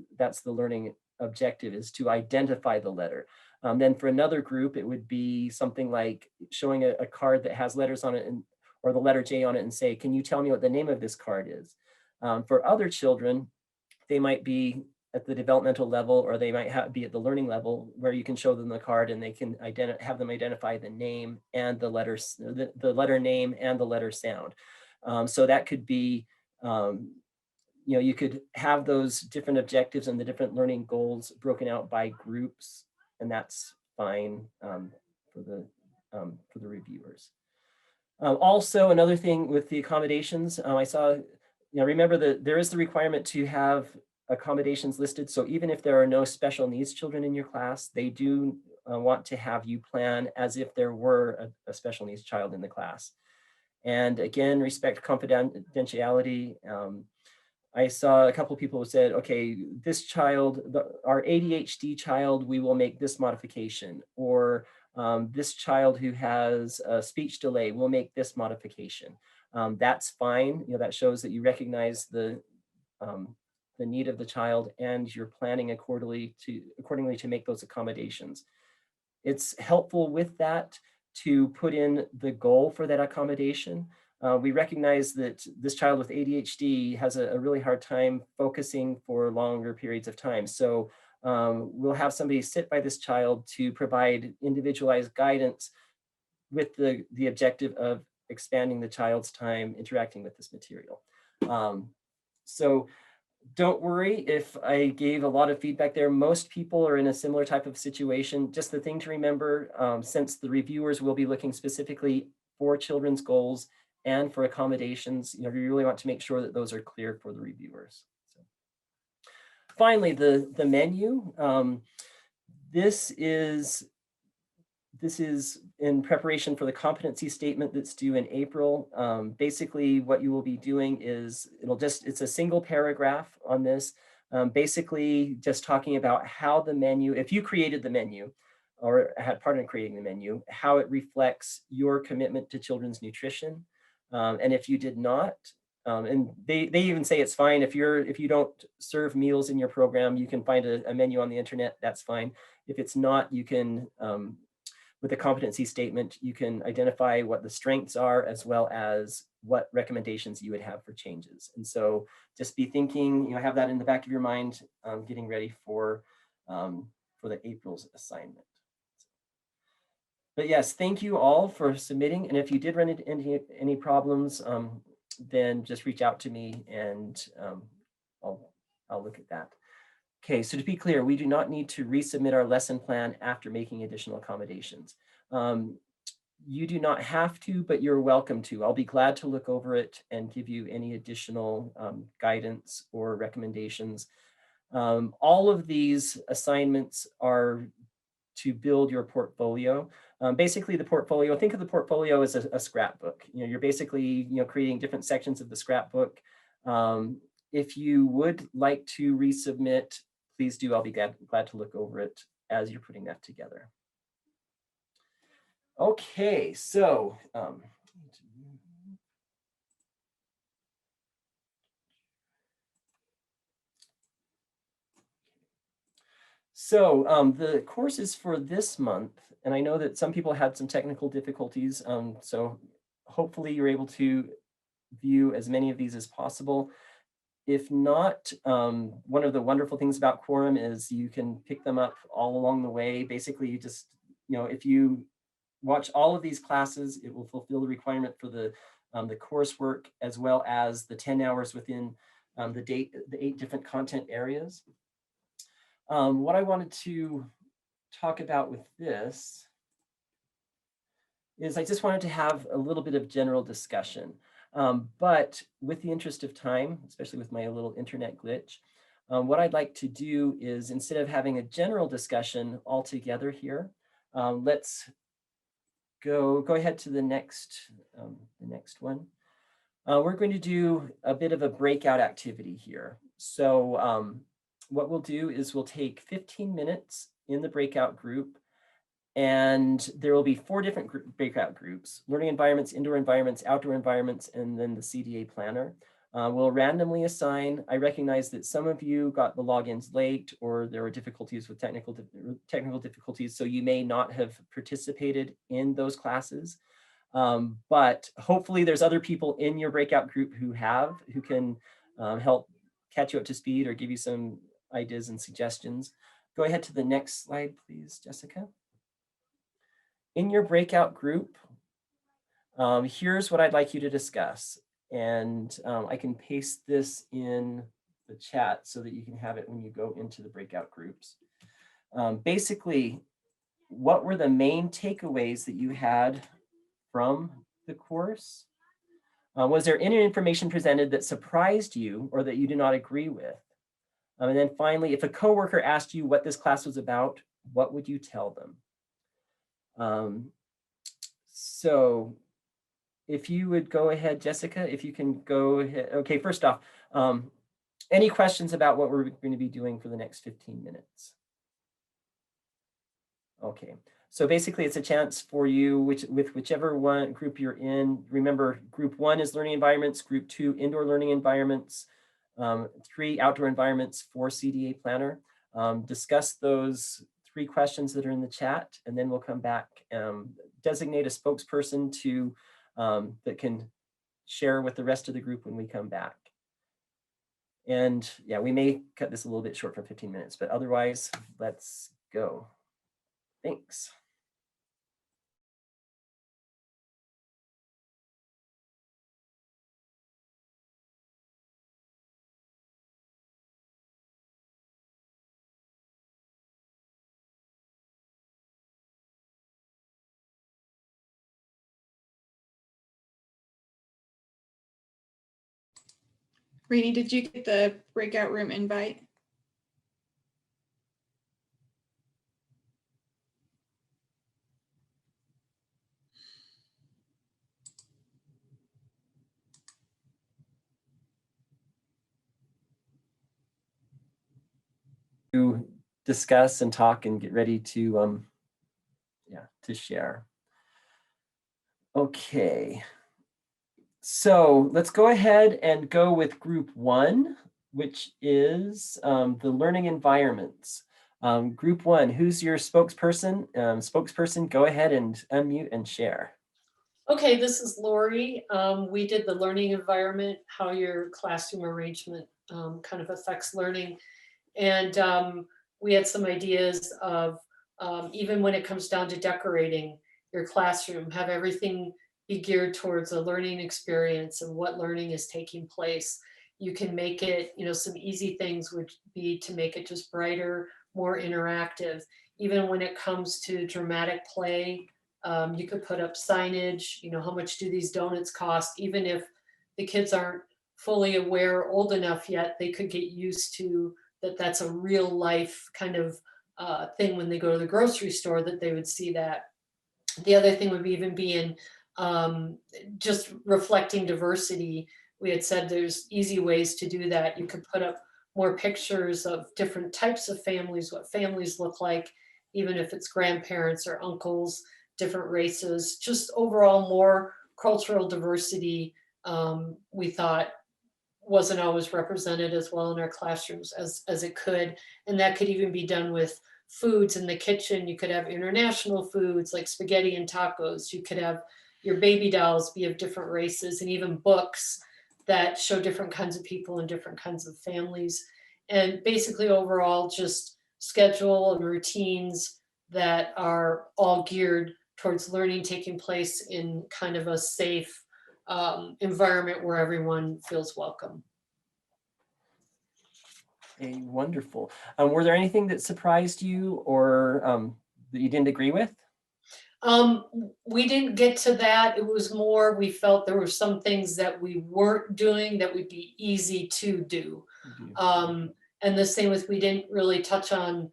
learning objective, is to identify the letter. Then for another group, it would be something like showing a card that has letters on it or the letter J on it and say, can you tell me what the name of this card is? For other children, they might be at the developmental level, or they might be at the learning level, where you can show them the card and they can have them identify the name and the letters, the letter name and the letter sound. So that could be, you could have those different objectives and the different learning goals broken out by groups, and that's fine for the reviewers. Also, another thing with the accommodations, I saw, remember that there is the requirement to have accommodations listed. So even if there are no special needs children in your class, they do want to have you plan as if there were a special needs child in the class. And again, respect confidentiality. I saw a couple of people who said, okay, this child, our ADHD child, we will make this modification, or this child who has a speech delay, we'll make this modification. That's fine. That shows that you recognize the need of the child and you're planning accordingly to make those accommodations. It's helpful with that to put in the goal for that accommodation. We recognize that this child with ADHD has a really hard time focusing for longer periods of time. So we'll have somebody sit by this child to provide individualized guidance with the objective of expanding the child's time interacting with this material. So don't worry if I gave a lot of feedback there. Most people are in a similar type of situation. Just the thing to remember, since the reviewers will be looking specifically for children's goals and for accommodations, you really want to make sure that those are clear for the reviewers. So. Finally, the menu. This is in preparation for the competency statement that's due in April. Basically, what you will be doing is it's a single paragraph on this. Basically, just talking about how the menu, if you created the menu or had part in creating the menu, how it reflects your commitment to children's nutrition. And if you did not, and they even say it's fine if you don't serve meals in your program, you can find a menu on the internet, that's fine. If it's not, you can, with the competency statement, you can identify what the strengths are as well as what recommendations you would have for changes. And so just be thinking, have that in the back of your mind, getting ready for the April's assignment. But yes, thank you all for submitting. And if you did run into any problems, then just reach out to me and I'll look at that. Okay, so to be clear, we do not need to resubmit our lesson plan after making additional accommodations. You do not have to, but you're welcome to. I'll be glad to look over it and give you any additional guidance or recommendations. All of these assignments are to build your portfolio. Basically the portfolio, think of the portfolio as a scrapbook. You're basically creating different sections of the scrapbook. If you would like to resubmit, please do. I'll be glad to look over it as you're putting that together. Okay, so the courses for this month, and I know that some people had some technical difficulties, so hopefully you're able to view as many of these as possible. If not, one of the wonderful things about Quorum is you can pick them up all along the way. Basically, you just, if you watch all of these classes, it will fulfill the requirement for the coursework as well as the 10 hours within the 8 different content areas. What I wanted to talk about with this is I just wanted to have a little bit of general discussion. But with the interest of time, especially with my little internet glitch, what I'd like to do is instead of having a general discussion all together here, let's go ahead to the next one. We're going to do a bit of a breakout activity here. So what we'll do is we'll take 15 minutes in the breakout group, and there will be 4 different breakout groups: learning environments, indoor environments, outdoor environments, and then the CDA planner. We'll randomly assign. I recognize that some of you got the logins late, or there were difficulties with technical difficulties, so you may not have participated in those classes. But hopefully there's other people in your breakout group who can help catch you up to speed or give you some ideas and suggestions. Go ahead to the next slide, please, Jessica. In your breakout group, here's what I'd like you to discuss. And I can paste this in the chat so that you can have it when you go into the breakout groups. Basically, what were the main takeaways that you had from the course? Was there any information presented that surprised you or that you did not agree with? And then finally, if a coworker asked you what this class was about, what would you tell them? So if you would go ahead, Jessica, if you can go ahead. Okay, first off, Any questions about what we're going to be doing for the next 15 minutes? Okay, so basically it's a chance for you, with whichever one group you're in. Remember, group 1 is learning environments, group 2 indoor learning environments, 3 outdoor environments, 4 CDA planner. Discuss those 3 questions that are in the chat, and then we'll come back, designate a spokesperson to that can share with the rest of the group when we come back. And yeah, we may cut this a little bit short for 15 minutes, but otherwise, let's go. Thanks. Rainey, did you get the breakout room invite? To discuss and talk and get ready to to share. Okay, so let's go ahead and go with group 1, which is the learning environments. Group 1, who's your spokesperson? Spokesperson, go ahead and unmute and share. Okay, this is Lori. We did the learning environment, how your classroom arrangement kind of affects learning. And we had some ideas of, even when it comes down to decorating your classroom, have everything be geared towards a learning experience and what learning is taking place. You can make it, some easy things would be to make it just brighter, more interactive. Even when it comes to dramatic play, you could put up signage, how much do these donuts cost? Even if the kids aren't fully aware or old enough yet, they could get used to that's a real life kind of thing when they go to the grocery store, that they would see that. The other thing would be even being just reflecting diversity. We had said there's easy ways to do that. You could put up more pictures of different types of families, what families look like, even if it's grandparents or uncles, different races, just overall more cultural diversity. We thought wasn't always represented as well in our classrooms as it could. And that could even be done with foods in the kitchen. You could have international foods like spaghetti and tacos. You could have your baby dolls be of different races, and even books that show different kinds of people and different kinds of families. And basically overall, just schedule and routines that are all geared towards learning taking place in kind of a safe environment where everyone feels welcome. Okay, wonderful. Were there anything that surprised you or that you didn't agree with? We didn't get to that. It was more, we felt there were some things that we weren't doing that would be easy to do. And the same with, we didn't really touch on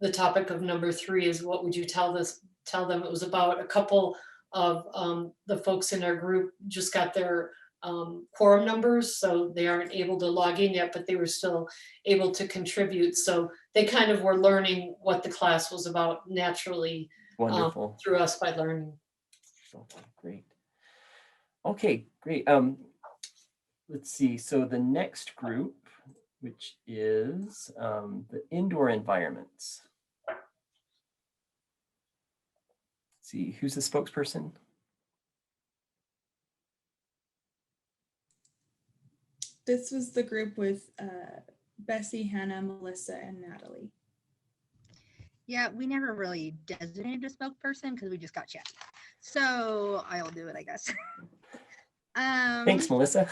the topic of number 3 is what would you tell them. It was about a couple of the folks in our group just got their quorum numbers, so they aren't able to log in yet, but they were still able to contribute. So they kind of were learning what the class was about naturally. Wonderful. Through us by learning. Great. Okay, great. Let's see. So the next group, which is the indoor environments. Let's see, who's the spokesperson? This was the group with Bessie, Hannah, Melissa, and Natalie. Yeah, we never really designated a spokesperson because we just got chat. So I'll do it, I guess. Thanks, Melissa.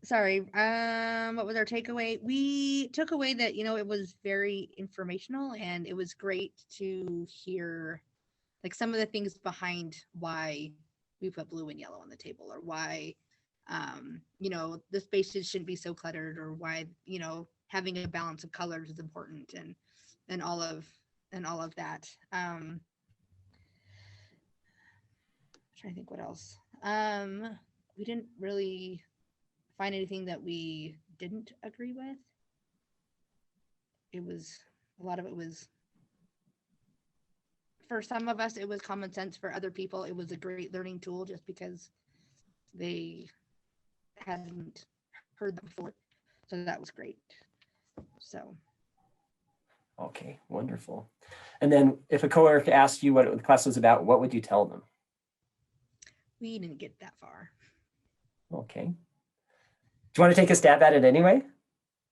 Sorry. What was our takeaway? We took away that, it was very informational, and it was great to hear like some of the things behind why we put blue and yellow on the table, or why, the spaces shouldn't be so cluttered, or why, having a balance of colors is important, and all of that. I'm trying to think what else. We didn't really find anything that we didn't agree with. It was, a lot of it was, for some of us, it was common sense. For other people, it was a great learning tool just because they hadn't heard that before. So that was great. So. Okay, wonderful. And then if a coworker asked you what the class was about, what would you tell them? We didn't get that far. Okay. Do you want to take a stab at it anyway?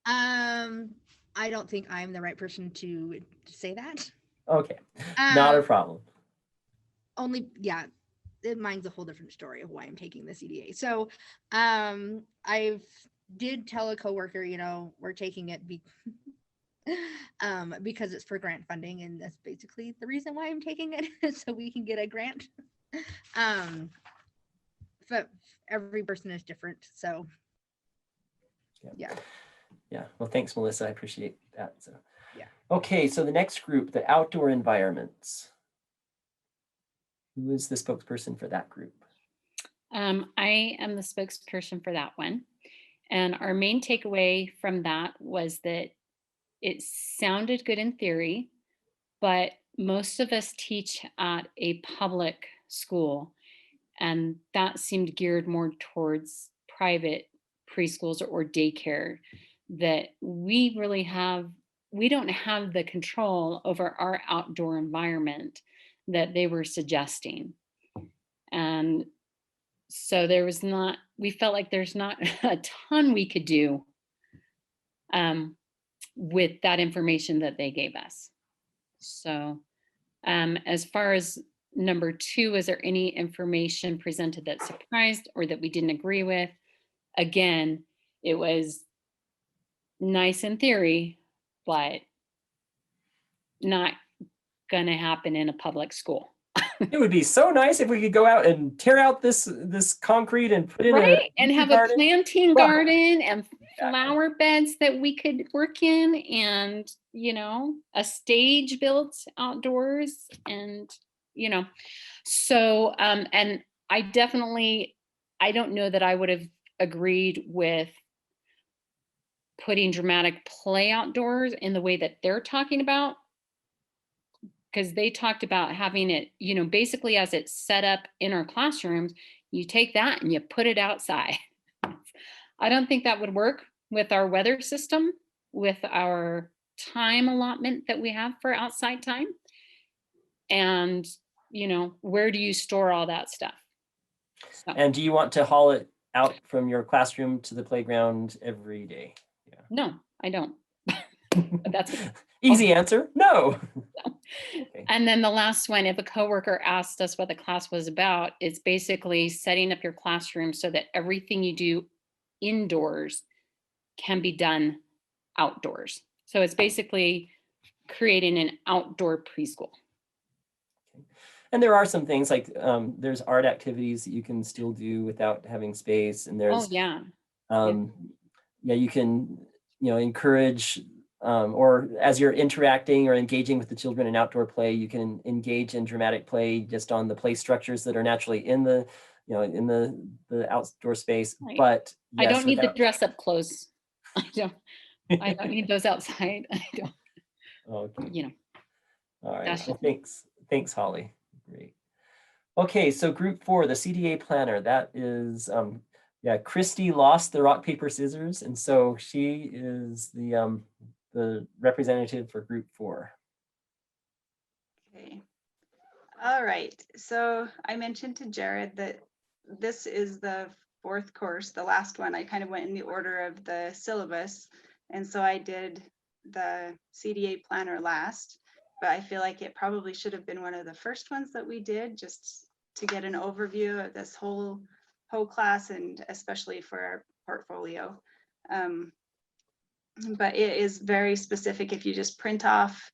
I don't think I'm the right person to say that. Okay, not a problem. Only, yeah, mine's a whole different story of why I'm taking the CDA. So I've did tell a coworker, you know, we're taking it because it's for grant funding, and that's basically the reason why I'm taking it, so we can get a grant. But every person is different, so yeah. Yeah, well, thanks, Melissa. I appreciate that. So, yeah. Okay, so the next group, the outdoor environments. Who is the spokesperson for that group? I am the spokesperson for that one. And our main takeaway from that was that it sounded good in theory, but most of us teach at a public school, and that seemed geared more towards private preschools or daycare, that we don't have the control over our outdoor environment that they were suggesting. And so we felt like there's not a ton we could do with that information that they gave us. So as far as number 2, is there any information presented that surprised or that we didn't agree with? Again, it was nice in theory, but not gonna happen in a public school. It would be so nice if we could go out and tear out this concrete and put in right, and have a garden. planting garden and flower beds that we could work in, and you know, a stage built outdoors, and you know, so and I don't know that I would have agreed with putting dramatic play outdoors in the way that they're talking about, because they talked about having it, you know, basically as it's set up in our classrooms, you take that and you put it outside. I don't think that would work with our weather system, with our time allotment that we have for outside time. And, you know, where do you store all that stuff? So. And do you want to haul it out from your classroom to the playground every day? Yeah. No, I don't. That's easy answer. No. Okay. And then the last one, if a coworker asked us what the class was about, it's basically setting up your classroom so that everything you do indoors can be done outdoors. So it's basically creating an outdoor preschool. And there are some things like there's art activities that you can still do without having space, and there's yeah, you can encourage or as you're interacting or engaging with the children in outdoor play, you can engage in dramatic play just on the play structures that are naturally in the in the outdoor space. Right. But yes, I don't need the dress up clothes. I don't need those outside. I don't. Okay. You know. All right. Well, thanks, Holly. Great. Okay, so group 4, the CDA planner. That is Christy lost the rock, paper, scissors, and so she is the representative for group 4. Okay. All right. So I mentioned to Jared that this is the 4th course, the last one. I kind of went in the order of the syllabus, and so I did the CDA planner last, but I feel like it probably should have been one of the first ones that we did, just to get an overview of this whole class, and especially for our portfolio. But it is very specific. If you just print off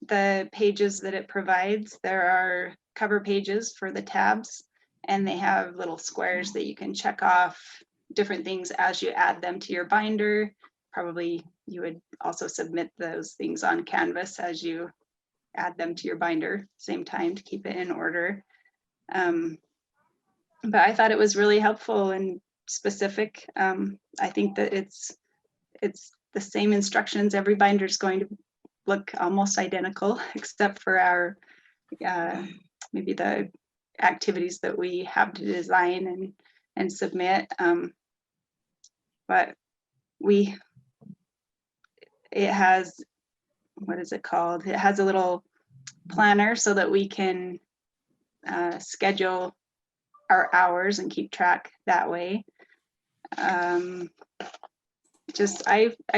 the pages that it provides, there are cover pages for the tabs, and they have little squares that you can check off different things as you add them to your binder. Probably you would also submit those things on Canvas as you add them to your binder, same time, to keep it in order. But I thought it was really helpful, and specific. I think that it's the same instructions. Every binder is going to look almost identical, except for our maybe the activities that we have to design and submit. But it has, what is it called? It has a little planner so that we can schedule our hours and keep track that way. I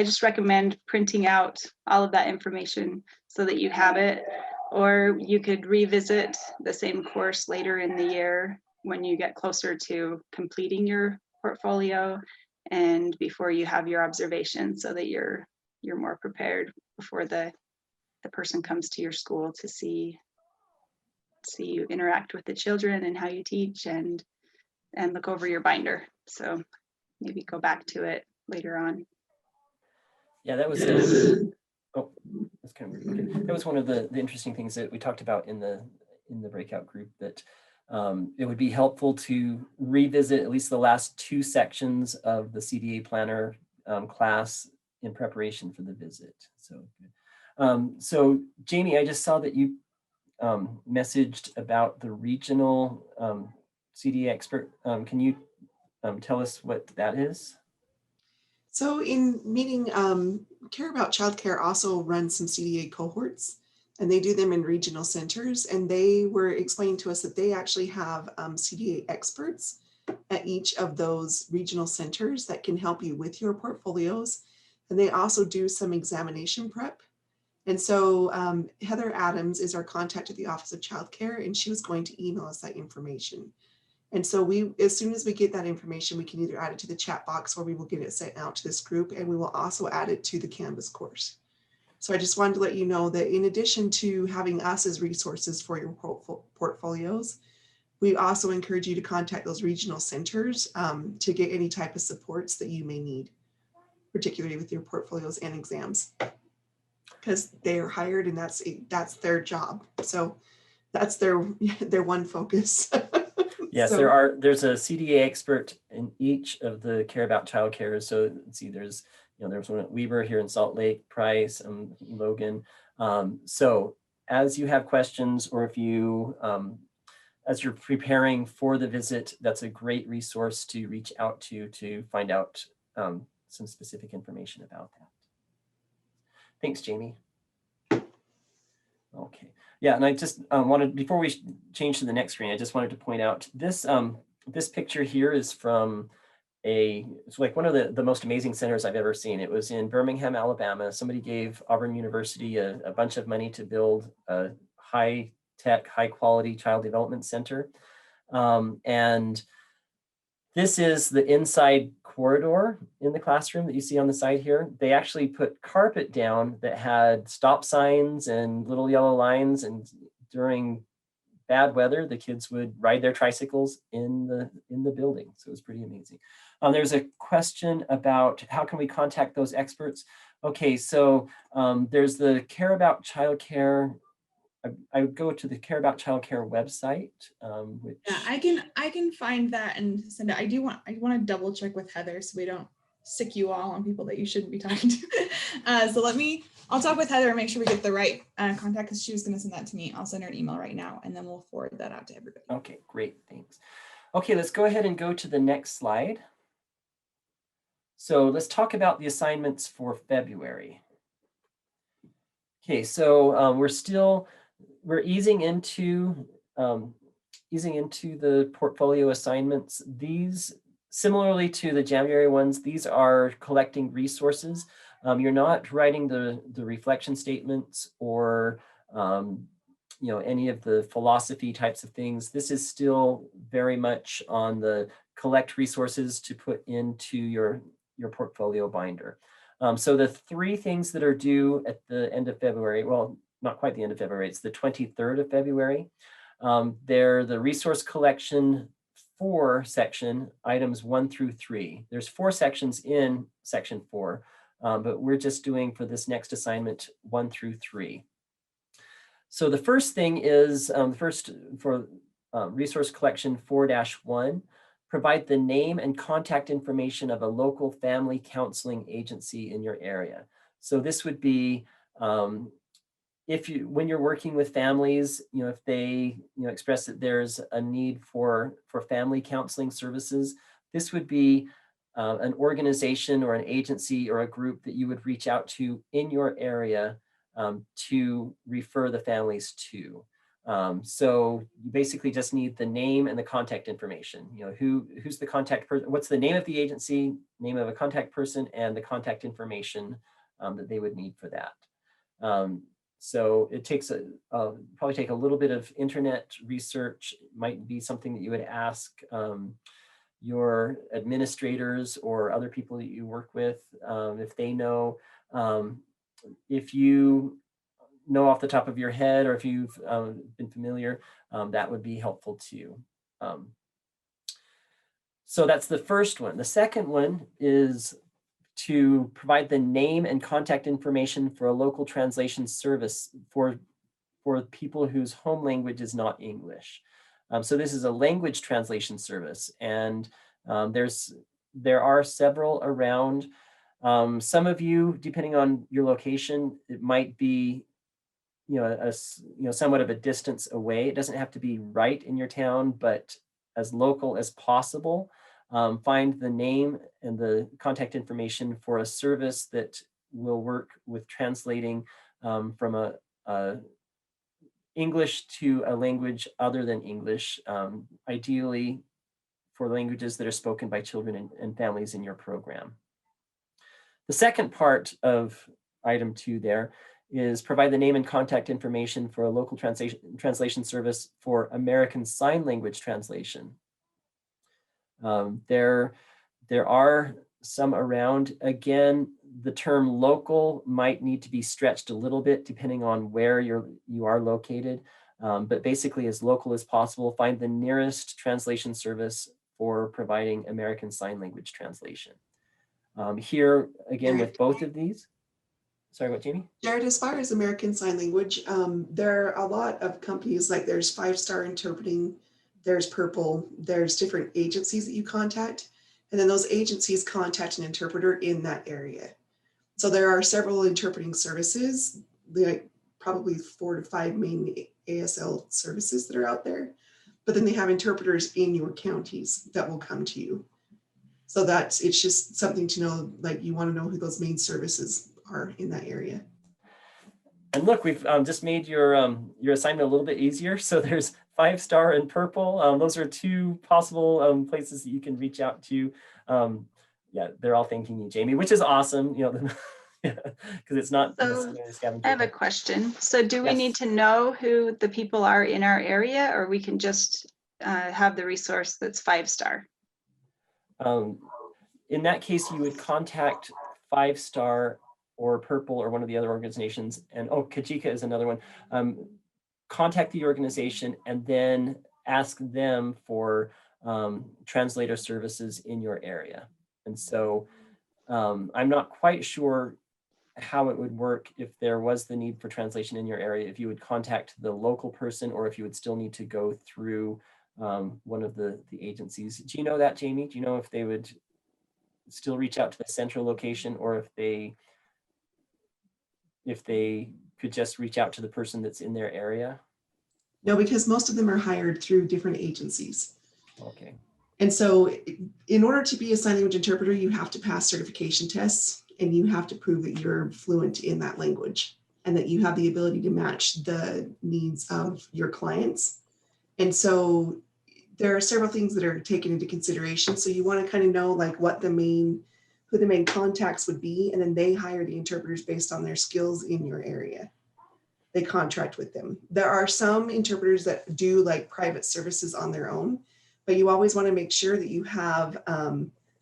just recommend printing out all of that information so that you have it, or you could revisit the same course later in the year when you get closer to completing your portfolio and before you have your observation, so that you're more prepared before the person comes to your school to see you interact with the children and how you teach and look over your binder. So maybe go back to it later on. Yeah, that was oh, that's kind of weird. Okay. That was one of the interesting things that we talked about in the breakout group, that it would be helpful to revisit at least the last 2 sections of the CDA planner class in preparation for the visit. So Jamie, I just saw that you messaged about the regional CDA expert. Can you tell us what that is? So in meeting, Care About Childcare also runs some CDA cohorts, and they do them in regional centers. And they were explaining to us that they actually have CDA experts at each of those regional centers that can help you with your portfolios. And they also do some examination prep. And so Heather Adams is our contact at the Office of Child Care, and she was going to email us that information. And so as soon as we get that information, we can either add it to the chat box, or we will get it sent out to this group, and we will also add it to the Canvas course. So I just wanted to let you know that in addition to having us as resources for your portfolios, we also encourage you to contact those regional centers to get any type of supports that you may need, particularly with your portfolios and exams, because they are hired and that's their job. So that's their one focus. Yes, there's a CDA expert in each of the Care About Childcare. So let's see, there's one at Weber here in Salt Lake, Price, Logan. So as you have questions, or if you, as you're preparing for the visit, that's a great resource to reach out to find out some specific information about that. Thanks, Jamie. Okay. Yeah, and I just wanted, before we change to the next screen, I just wanted to point out this this picture here is from it's like one of the most amazing centers I've ever seen. It was in Birmingham, Alabama. Somebody gave Auburn University a bunch of money to build a high-tech, high-quality child development center. And this is the inside corridor in the classroom that you see on the side here. They actually put carpet down that had stop signs and little yellow lines, and during bad weather, the kids would ride their tricycles in the building. So it was pretty amazing. There's a question about how can we contact those experts? Okay, so there's the Care About Childcare. I would go to the Care About Childcare website. Which... Yeah, I can find that and send it. I want to double check with Heather so we don't sick you all on people that you shouldn't be talking to. So I'll talk with Heather and make sure we get the right contact, because she was going to send that to me. I'll send her an email right now, and then we'll forward that out to everybody. Okay, great, thanks. Okay, let's go ahead and go to the next slide. So let's talk about the assignments for February. Okay, so we're easing into the portfolio assignments. These, similarly to the January ones, these are collecting resources. You're not writing the reflection statements or any of the philosophy types of things. This is still very much on the collect resources to put into your portfolio binder. So the 3 things that are due at the end of February, well, not quite the end of February, it's the 23rd of February. They're the resource collection 4 section, items 1 through 3. There's 4 sections in section 4, but we're just doing for this next assignment 1 through 3. So the first thing is, for resource collection 4-1, provide the name and contact information of a local family counseling agency in your area. So this would be when you're working with families, if they express that there's a need for family counseling services, this would be an organization or an agency or a group that you would reach out to in your area to refer the families to. So you basically just need the name and the contact information. Who's the contact person? What's the name of the agency, name of a contact person, and the contact information that they would need for that. So it takes probably take a little bit of internet research. It might be something that you would ask your administrators or other people that you work with if they know. If you know off the top of your head, or if you've been familiar, that would be helpful too. So that's the first one. The second one is to provide the name and contact information for a local translation service for people whose home language is not English. So this is a language translation service, and there are several around. Some of you, depending on your location, it might be somewhat of a distance away. It doesn't have to be right in your town, but as local as possible. Find the name and the contact information for a service that will work with translating from a English to a language other than English, ideally for languages that are spoken by children and families in your program. The second part of item 2 there is provide the name and contact information for a local translation service for American Sign Language translation. There are some around. Again, the term local might need to be stretched a little bit depending on where you are located, but basically as local as possible. Find the nearest translation service for providing American Sign Language translation. Here, again, with both of these. Sorry, what, Jamie? Jared, as far as American Sign Language, there are a lot of companies, like there's 5 Star Interpreting, there's Purple, there's different agencies that you contact, and then those agencies contact an interpreter in that area. So there are several interpreting services, like probably 4 to 5 main ASL services that are out there, but then they have interpreters in your counties that will come to you. So it's just something to know, like you want to know who those main services are in that area. And look, we've just made your assignment a little bit easier. So there's 5 Star and Purple. Those are 2 possible places that you can reach out to. Yeah, they're all thanking you, Jamie, which is awesome. Because it's not necessarily a scavenger. I have a question. So do we need to know who the people are in our area, or we can just have the resource that's 5 Star? In that case, you would contact 5 Star or Purple or one of the other organizations, and Kajika is another one. Contact the organization and then ask them for translator services in your area. And so I'm not quite sure how it would work if there was the need for translation in your area, if you would contact the local person or if you would still need to go through one of the agencies. Do you know that, Jamie? Do you know if they would still reach out to the central location, or if they could just reach out to the person that's in their area? No, because most of them are hired through different agencies. Okay. And so in order to be a sign language interpreter, you have to pass certification tests, and you have to prove that you're fluent in that language and that you have the ability to match the needs of your clients. And so there are several things that are taken into consideration. So you want to kind of know like who the main contacts would be, and then they hire the interpreters based on their skills in your area. They contract with them. There are some interpreters that do like private services on their own, but you always want to make sure that you have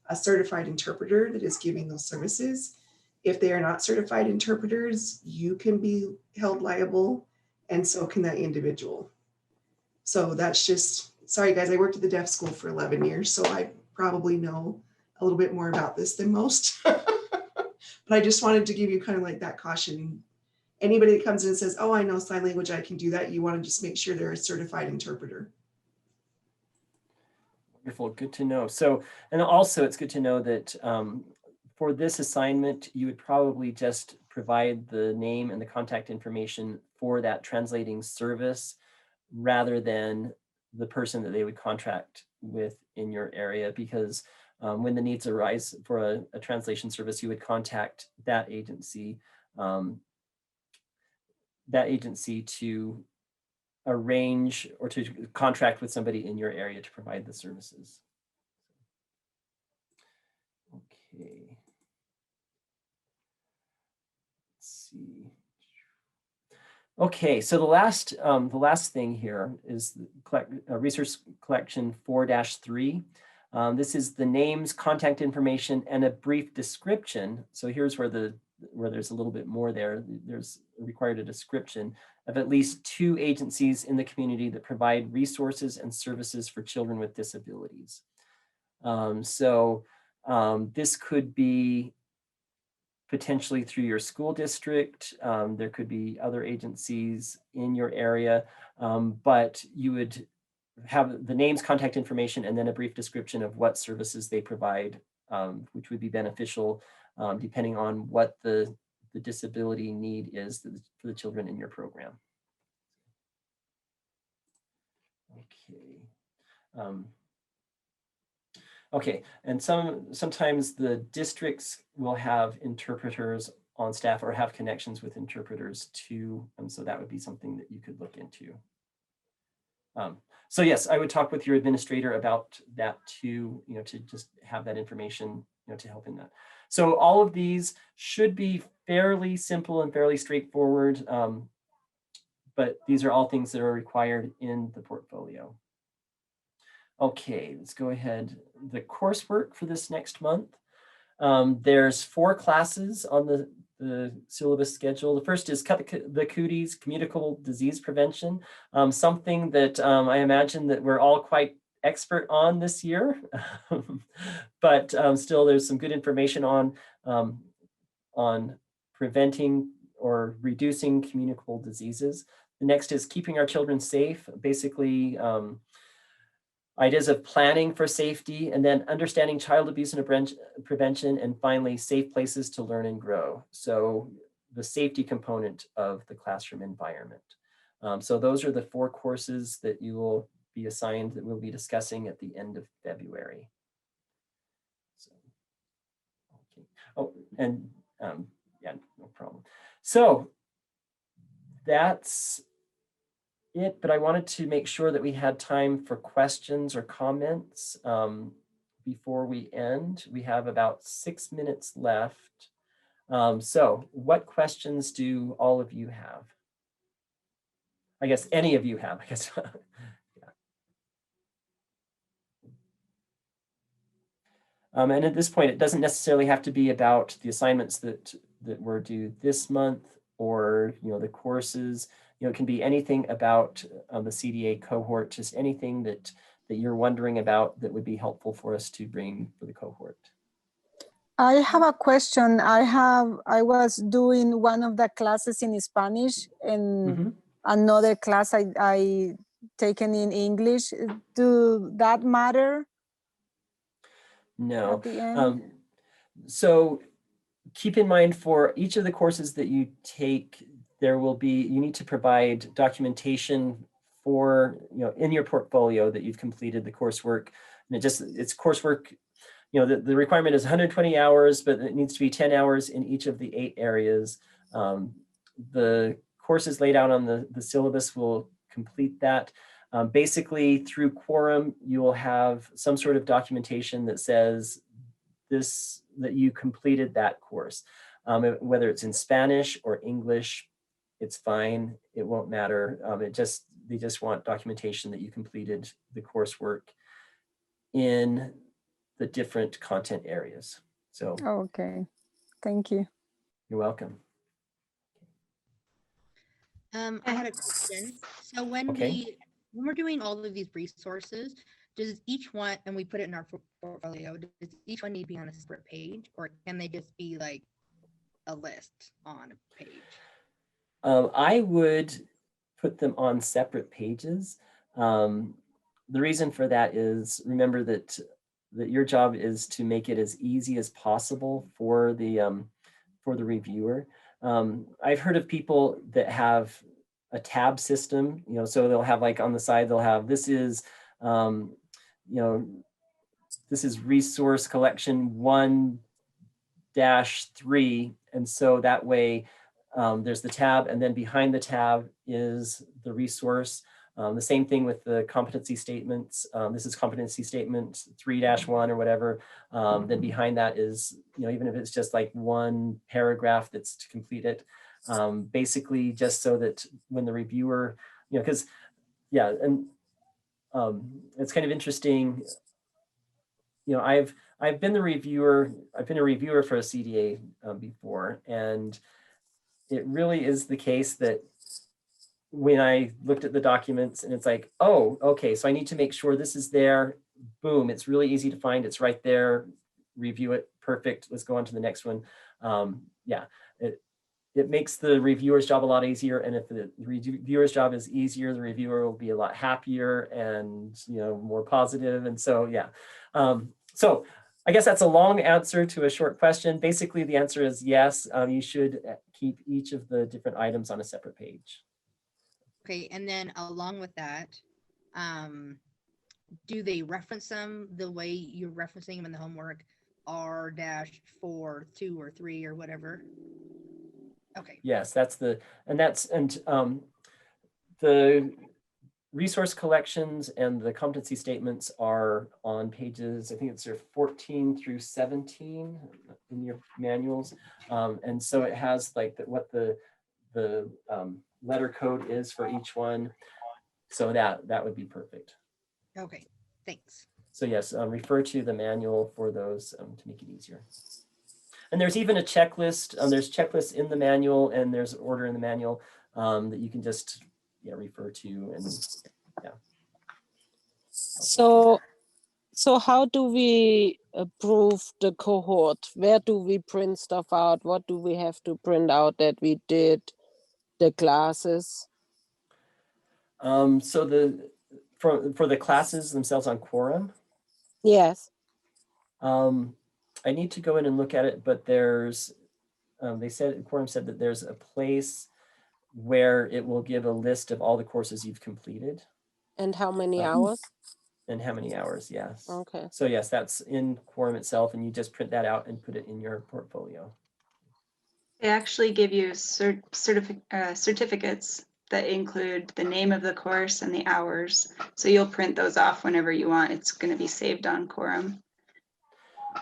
a certified interpreter that is giving those services. If they are not certified interpreters, you can be held liable, and so can that individual. So that's just, sorry guys, I worked at the deaf school for 11 years, so I probably know a little bit more about this than most. But I just wanted to give you kind of like that caution. Anybody that comes in and says, oh, I know sign language, I can do that, you want to just make sure they're a certified interpreter. Wonderful, good to know. So, and also it's good to know that for this assignment, you would probably just provide the name and the contact information for that translating service rather than the person that they would contract with in your area, because when the needs arise for a translation service, you would contact that agency to arrange or to contract with somebody in your area to provide the services. Okay. Let's see. Okay, so the last thing here is the resource collection 4-3. This is the names, contact information, and a brief description. So here's where there's a little bit more there. There's required a description of at least 2 agencies in the community that provide resources and services for children with disabilities. This could be potentially through your school district. There could be other agencies in your area, but you would have the names, contact information, and then a brief description of what services they provide, which would be beneficial depending on what the disability need is for the children in your program. Okay. Okay, and sometimes the districts will have interpreters on staff or have connections with interpreters too, and so that would be something that you could look into. So yes, I would talk with your administrator about that too, to just have that information, to help in that. So all of these should be fairly simple and fairly straightforward, but these are all things that are required in the portfolio. Okay, let's go ahead. The coursework for this next month. There's 4 classes on the syllabus schedule. The first is Cut the Cooties, Communicable Disease Prevention, something that I imagine that we're all quite expert on this year, but still there's some good information on preventing or reducing communicable diseases. The next is Keeping Our Children Safe, basically ideas of planning for safety, and then understanding child abuse and prevention, and finally, safe places to learn and grow. So the safety component of the classroom environment. So those are the 4 courses that you will be assigned that we'll be discussing at the end of February. So, okay. Oh, and yeah, no problem. So that's it, but I wanted to make sure that we had time for questions or comments before we end. We have about 6 minutes left. So what questions do all of you have? I guess any of you have, I guess. Yeah. And at this point, it doesn't necessarily have to be about the assignments that were due this month or the courses. It can be anything about the CDA cohort, just anything that you're wondering about that would be helpful for us to bring for the cohort. I have a question. I was doing one of the classes in Spanish and another class I taken in English. Do that matter? No. At the end? So keep in mind for each of the courses that you take, you need to provide documentation for, in your portfolio that you've completed the coursework. And it's coursework, the requirement is 120 hours, but it needs to be 10 hours in each of the 8 areas. The courses laid out on the syllabus will complete that. Basically through Quorum, you will have some sort of documentation that says that you completed that course. Whether it's in Spanish or English, it's fine. It won't matter. They just want documentation that you completed the coursework in the different content areas. So. Okay, thank you. You're welcome. I had a question. So when we're doing all of these resources, does each one, and we put it in our portfolio, does each one need to be on a separate page, or can they just be like a list on a page? I would put them on separate pages. the reason for that is, remember that your job is to make it as easy as possible for the reviewer. I've heard of people that have a tab system, you know, so they'll have like on the side, they'll have, this is, you know, this is resource collection 1-3. And so that way there's the tab, and then behind the tab is the resource. The same thing with the competency statements. This is competency statement 3-1 or whatever. Then behind that is, you know, even if it's just like one paragraph that's to complete it, basically just so that when the reviewer, you know, because yeah, and it's kind of interesting. You know, I've been the reviewer. I've been a reviewer for a CDA before, and it really is the case that when I looked at the documents and it's like, oh, okay, so I need to make sure this is there. Boom, it's really easy to find. It's right there. Review it. Perfect. Let's go on to the next one. Yeah, it makes the reviewer's job a lot easier. And if the reviewer's job is easier, the reviewer will be a lot happier and, you know, more positive. And so, yeah. So I guess that's a long answer to a short question. Basically, the answer is yes. You should keep each of the different items on a separate page. Okay, and then along with that, do they reference them the way you're referencing them in the homework, R-4, 2 or 3 or whatever? Okay. Yes, the resource collections and the competency statements are on pages, I think it's 14 through 17 in your manuals. And so it has like what the letter code is for each one. So that would be perfect. Okay, thanks. So yes, refer to the manual for those to make it easier. And there's even a checklist. There's checklists in the manual, and there's order in the manual that you can just refer to, and yeah. So how do we approve the cohort? Where do we print stuff out? What do we have to print out that we did the classes? So for the classes themselves on Quorum. Yes. I need to go in and look at it, but there's Quorum said that there's a place where it will give a list of all the courses you've completed. And how many hours? And how many hours, yes. Okay. So yes, that's in Quorum itself, and you just print that out and put it in your portfolio. They actually give you certificates that include the name of the course and the hours. So you'll print those off whenever you want. It's going to be saved on Quorum.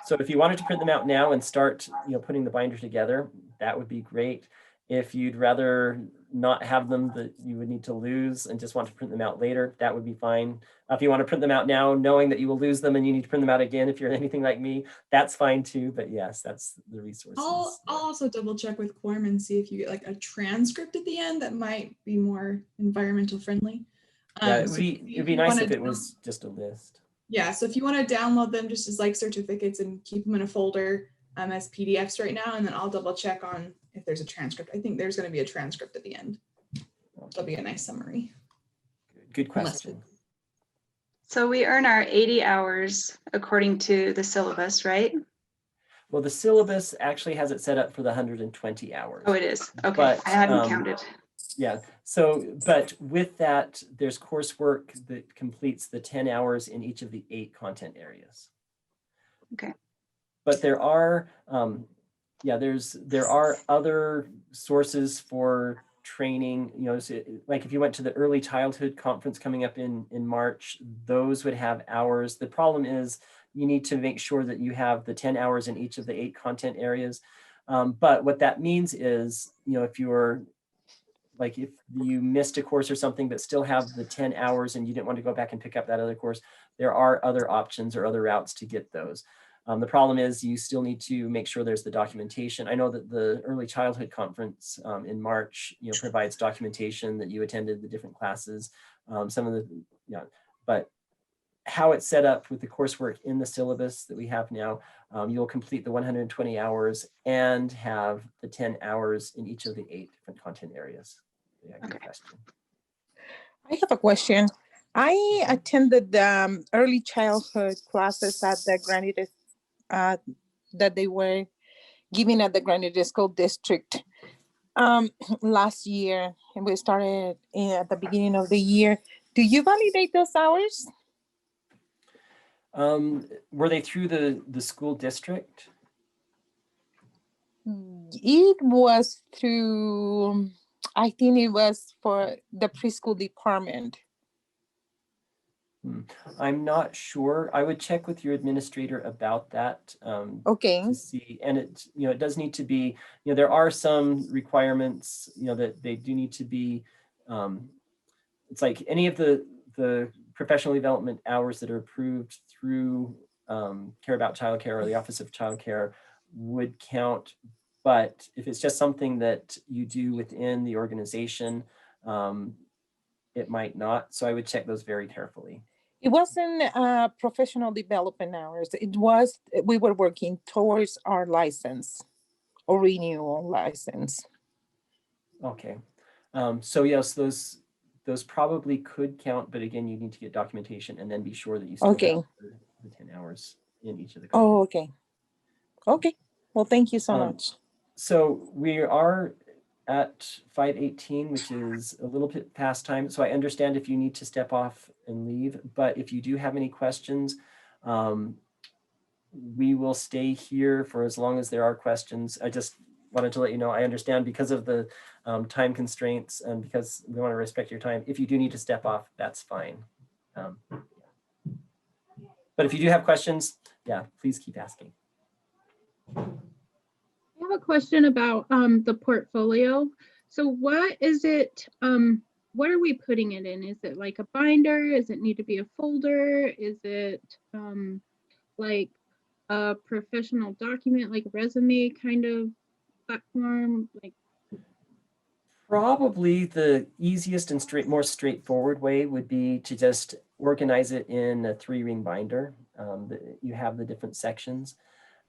So if you wanted to print them out now and start, putting the binder together, that would be great. If you'd rather not have them that you would need to lose and just want to print them out later, that would be fine. If you want to print them out now, knowing that you will lose them and you need to print them out again, if you're anything like me, that's fine too. But yes, that's the resources. I'll also double check with Quorum and see if you get like a transcript at the end that might be more environmental friendly. Yeah, it'd be nice if it was just a list. Yeah, so if you want to download them just as like certificates and keep them in a folder as PDFs right now, and then I'll double check on if there's a transcript. I think there's going to be a transcript at the end. That'll be a nice summary. Good question. So we earn our 80 hours according to the syllabus, right? Well, the syllabus actually has it set up for the 120 hours. Oh, it is. Okay, but, I hadn't counted. Yeah, so, but with that, there's coursework that completes the 10 hours in each of the 8 content areas. Okay. But there are, there are other sources for training, so like if you went to the early childhood conference coming up in March, those would have hours. The problem is you need to make sure that you have the 10 hours in each of the 8 content areas. But what that means is, if you're like, if you missed a course or something, but still have the 10 hours and you didn't want to go back and pick up that other course, there are other options or other routes to get those. The problem is you still need to make sure there's the documentation. I know that the early childhood conference in March, provides documentation that you attended the different classes. Some of the, but how it's set up with the coursework in the syllabus that we have now, you'll complete the 120 hours and have the 10 hours in each of the 8 different content areas. Yeah, good question. I have a question. I attended early childhood classes at the Granite that they were giving at the Granite School District last year, and we started at the beginning of the year. Do you validate those hours? Were they through the school district? It was through, I think it was for the preschool department. I'm not sure. I would check with your administrator about that. Okay. To see, and it, it does need to be, there are some requirements, that they do need to be, it's like any of the professional development hours that are approved through Care About Childcare or the Office of Childcare would count. But if it's just something that you do within the organization, it might not. So I would check those very carefully. It wasn't professional development hours. It was, we were working towards our license or renewal license. Okay. So yes, those probably could count, but again, you need to get documentation and then be sure that you still Okay. have the 10 hours in each of the Oh, okay. Okay. Well, thank you so much. So we are at 5:18, which is a little bit past time. So I understand if you need to step off and leave, but if you do have any questions, we will stay here for as long as there are questions. I just wanted to let you know, I understand because of the time constraints and because we want to respect your time. If you do need to step off, that's fine. But if you do have questions, yeah, please keep asking. I have a question about the portfolio. So what is it, what are we putting it in? Is it like a binder? Does it need to be a folder? Is it like a professional document, like resume kind of platform? Like, probably the easiest and more straightforward way would be to just organize it in a 3-ring binder. You have the different sections.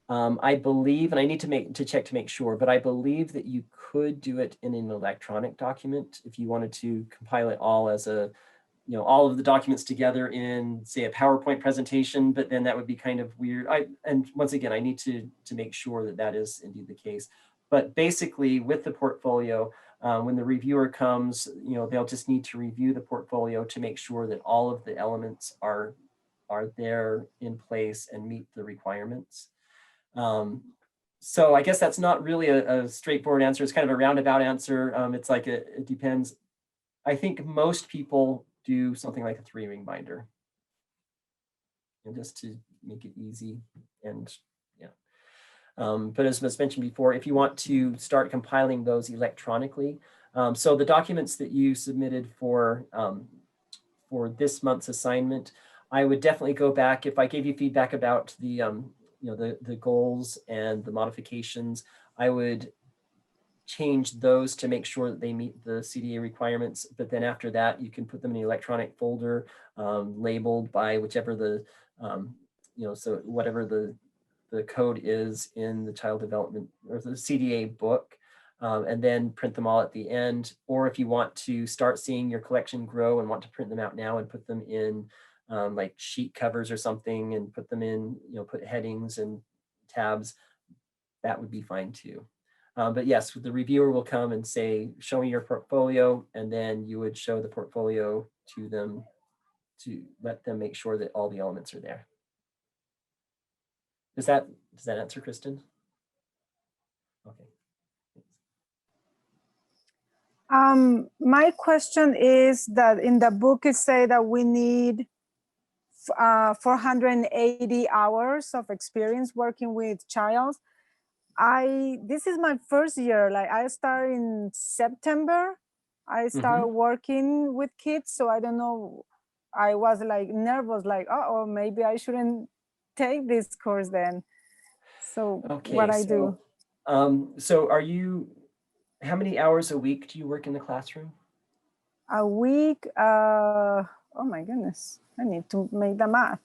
I believe, and I need to check to make sure, but I believe that you could do it in an electronic document if you wanted to compile it all as a, all of the documents together in, say, a PowerPoint presentation, but then that would be kind of weird. And once again, I need to make sure that that is indeed the case. But basically with the portfolio, when the reviewer comes, they'll just need to review the portfolio to make sure that all of the elements are there in place and meet the requirements. So I guess that's not really a straightforward answer. It's kind of a roundabout answer. It's like it depends. I think most people do something like a 3-ring binder, and just to make it easy. And yeah, but as was mentioned before, if you want to start compiling those electronically, so the documents that you submitted for this month's assignment, I would definitely go back. If I gave you feedback about the the goals and the modifications, I would change those to make sure that they meet the CDA requirements. But then after that, you can put them in an electronic folder labeled by whichever the, so whatever the code is in the child development or the CDA book, and then print them all at the end. Or if you want to start seeing your collection grow and want to print them out now and put them in like sheet covers or something and put them in, put headings and tabs, that would be fine too. But yes, the reviewer will come and say, show me your portfolio, and then you would show the portfolio to them to let them make sure that all the elements are there. Does that answer, Kristen? Okay. My question is that in the book it says that we need 480 hours of experience working with child. This is my first year. Like I started in September. I started working with kids, so I don't know. I was like nervous, like, oh, maybe I shouldn't take this course then. So okay, what I do? So are you? How many hours a week do you work in the classroom? A week. Oh my goodness! I need to make the math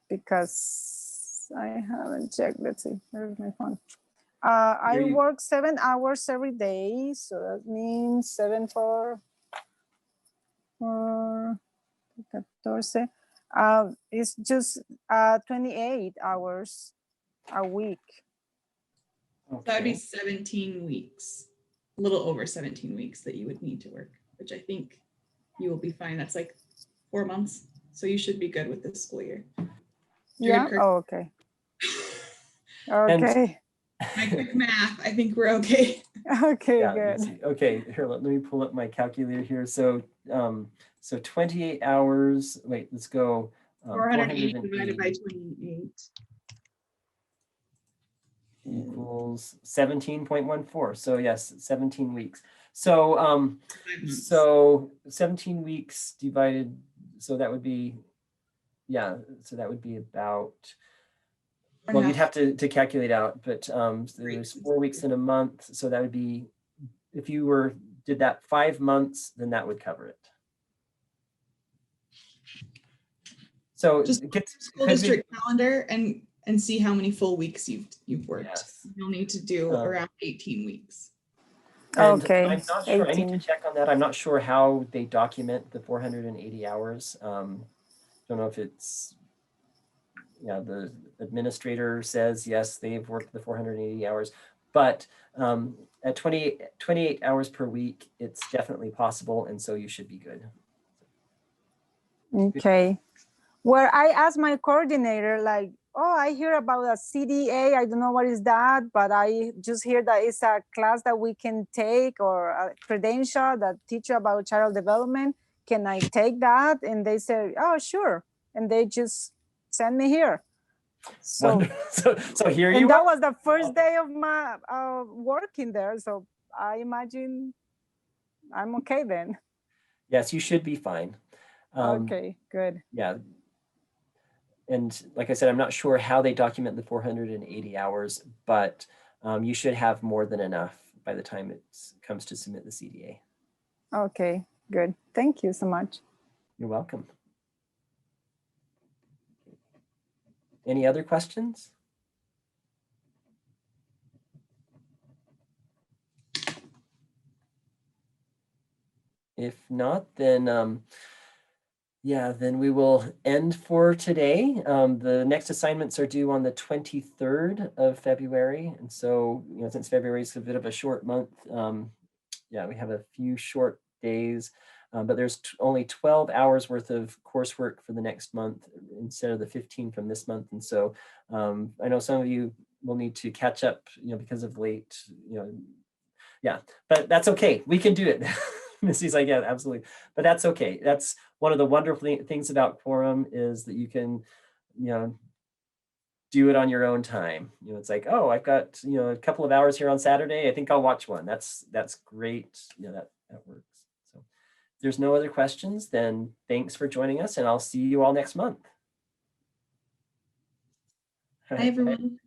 because I haven't checked. Let's see. Where's my phone? I work 7 hours every day, so that means 7 for 14. It's just 28 hours a week. So that would be 17 weeks, a little over 17 weeks that you would need to work, which I think you will be fine. That's like 4 months. So you should be good with this school year. Yeah. Oh, okay. Okay. My quick math, I think we're okay. Okay, Yeah, good. okay, here, let me pull up my calculator here. So, so 28 hours, wait, let's go. 480 divided by 28. Equals 17.14. So yes, 17 weeks. So, so 17 weeks divided, so that would be, yeah, so that would be about, well, you'd have to calculate out, but there's 4 weeks in a month. So that would be, if you did that 5 months, then that would cover it. So just get school district calendar and see how many full weeks you've worked. Yes. You'll need to do around 18 weeks. And okay. I'm not sure, 18. I need to check on that. I'm not sure how they document the 480 hours. Don't know if it's, yeah, the administrator says, yes, they've worked the 480 hours, but at 28 hours per week, it's definitely possible. And so you should be good. Okay. Where I asked my coordinator, like, oh, I hear about a CDA. I don't know what is that, but I just hear that it's a class that we can take or a credential that teach you about child development. Can I take that? And they said, oh, sure. And they just send me here. So, so here you are. And that was the first day of my working there. So I imagine I'm okay then. Yes, you should be fine. Okay, good. Yeah. And like I said, I'm not sure how they document the 480 hours, but you should have more than enough by the time it comes to submit the CDA. Okay, good. Thank you so much. You're welcome. Any other questions? If not, then yeah, then we will end for today. The next assignments are due on the 23rd of February. And so, you know, since February is a bit of a short month, yeah, we have a few short days, but there's only 12 hours worth of coursework for the next month instead of the 15 from this month. And so I know some of you will need to catch up, you know, because of late, you know, yeah, but that's okay. We can do it. Missy's like, yeah, absolutely. But that's okay. That's one of the wonderful things about Quorum is that you can, you know, do it on your own time. You know, it's like, oh, I've got, you know, a couple of hours here on Saturday. I think I'll watch one. That's great. You know, that works. So if there's no other questions, then thanks for joining us and I'll see you all next month. Hi, everyone.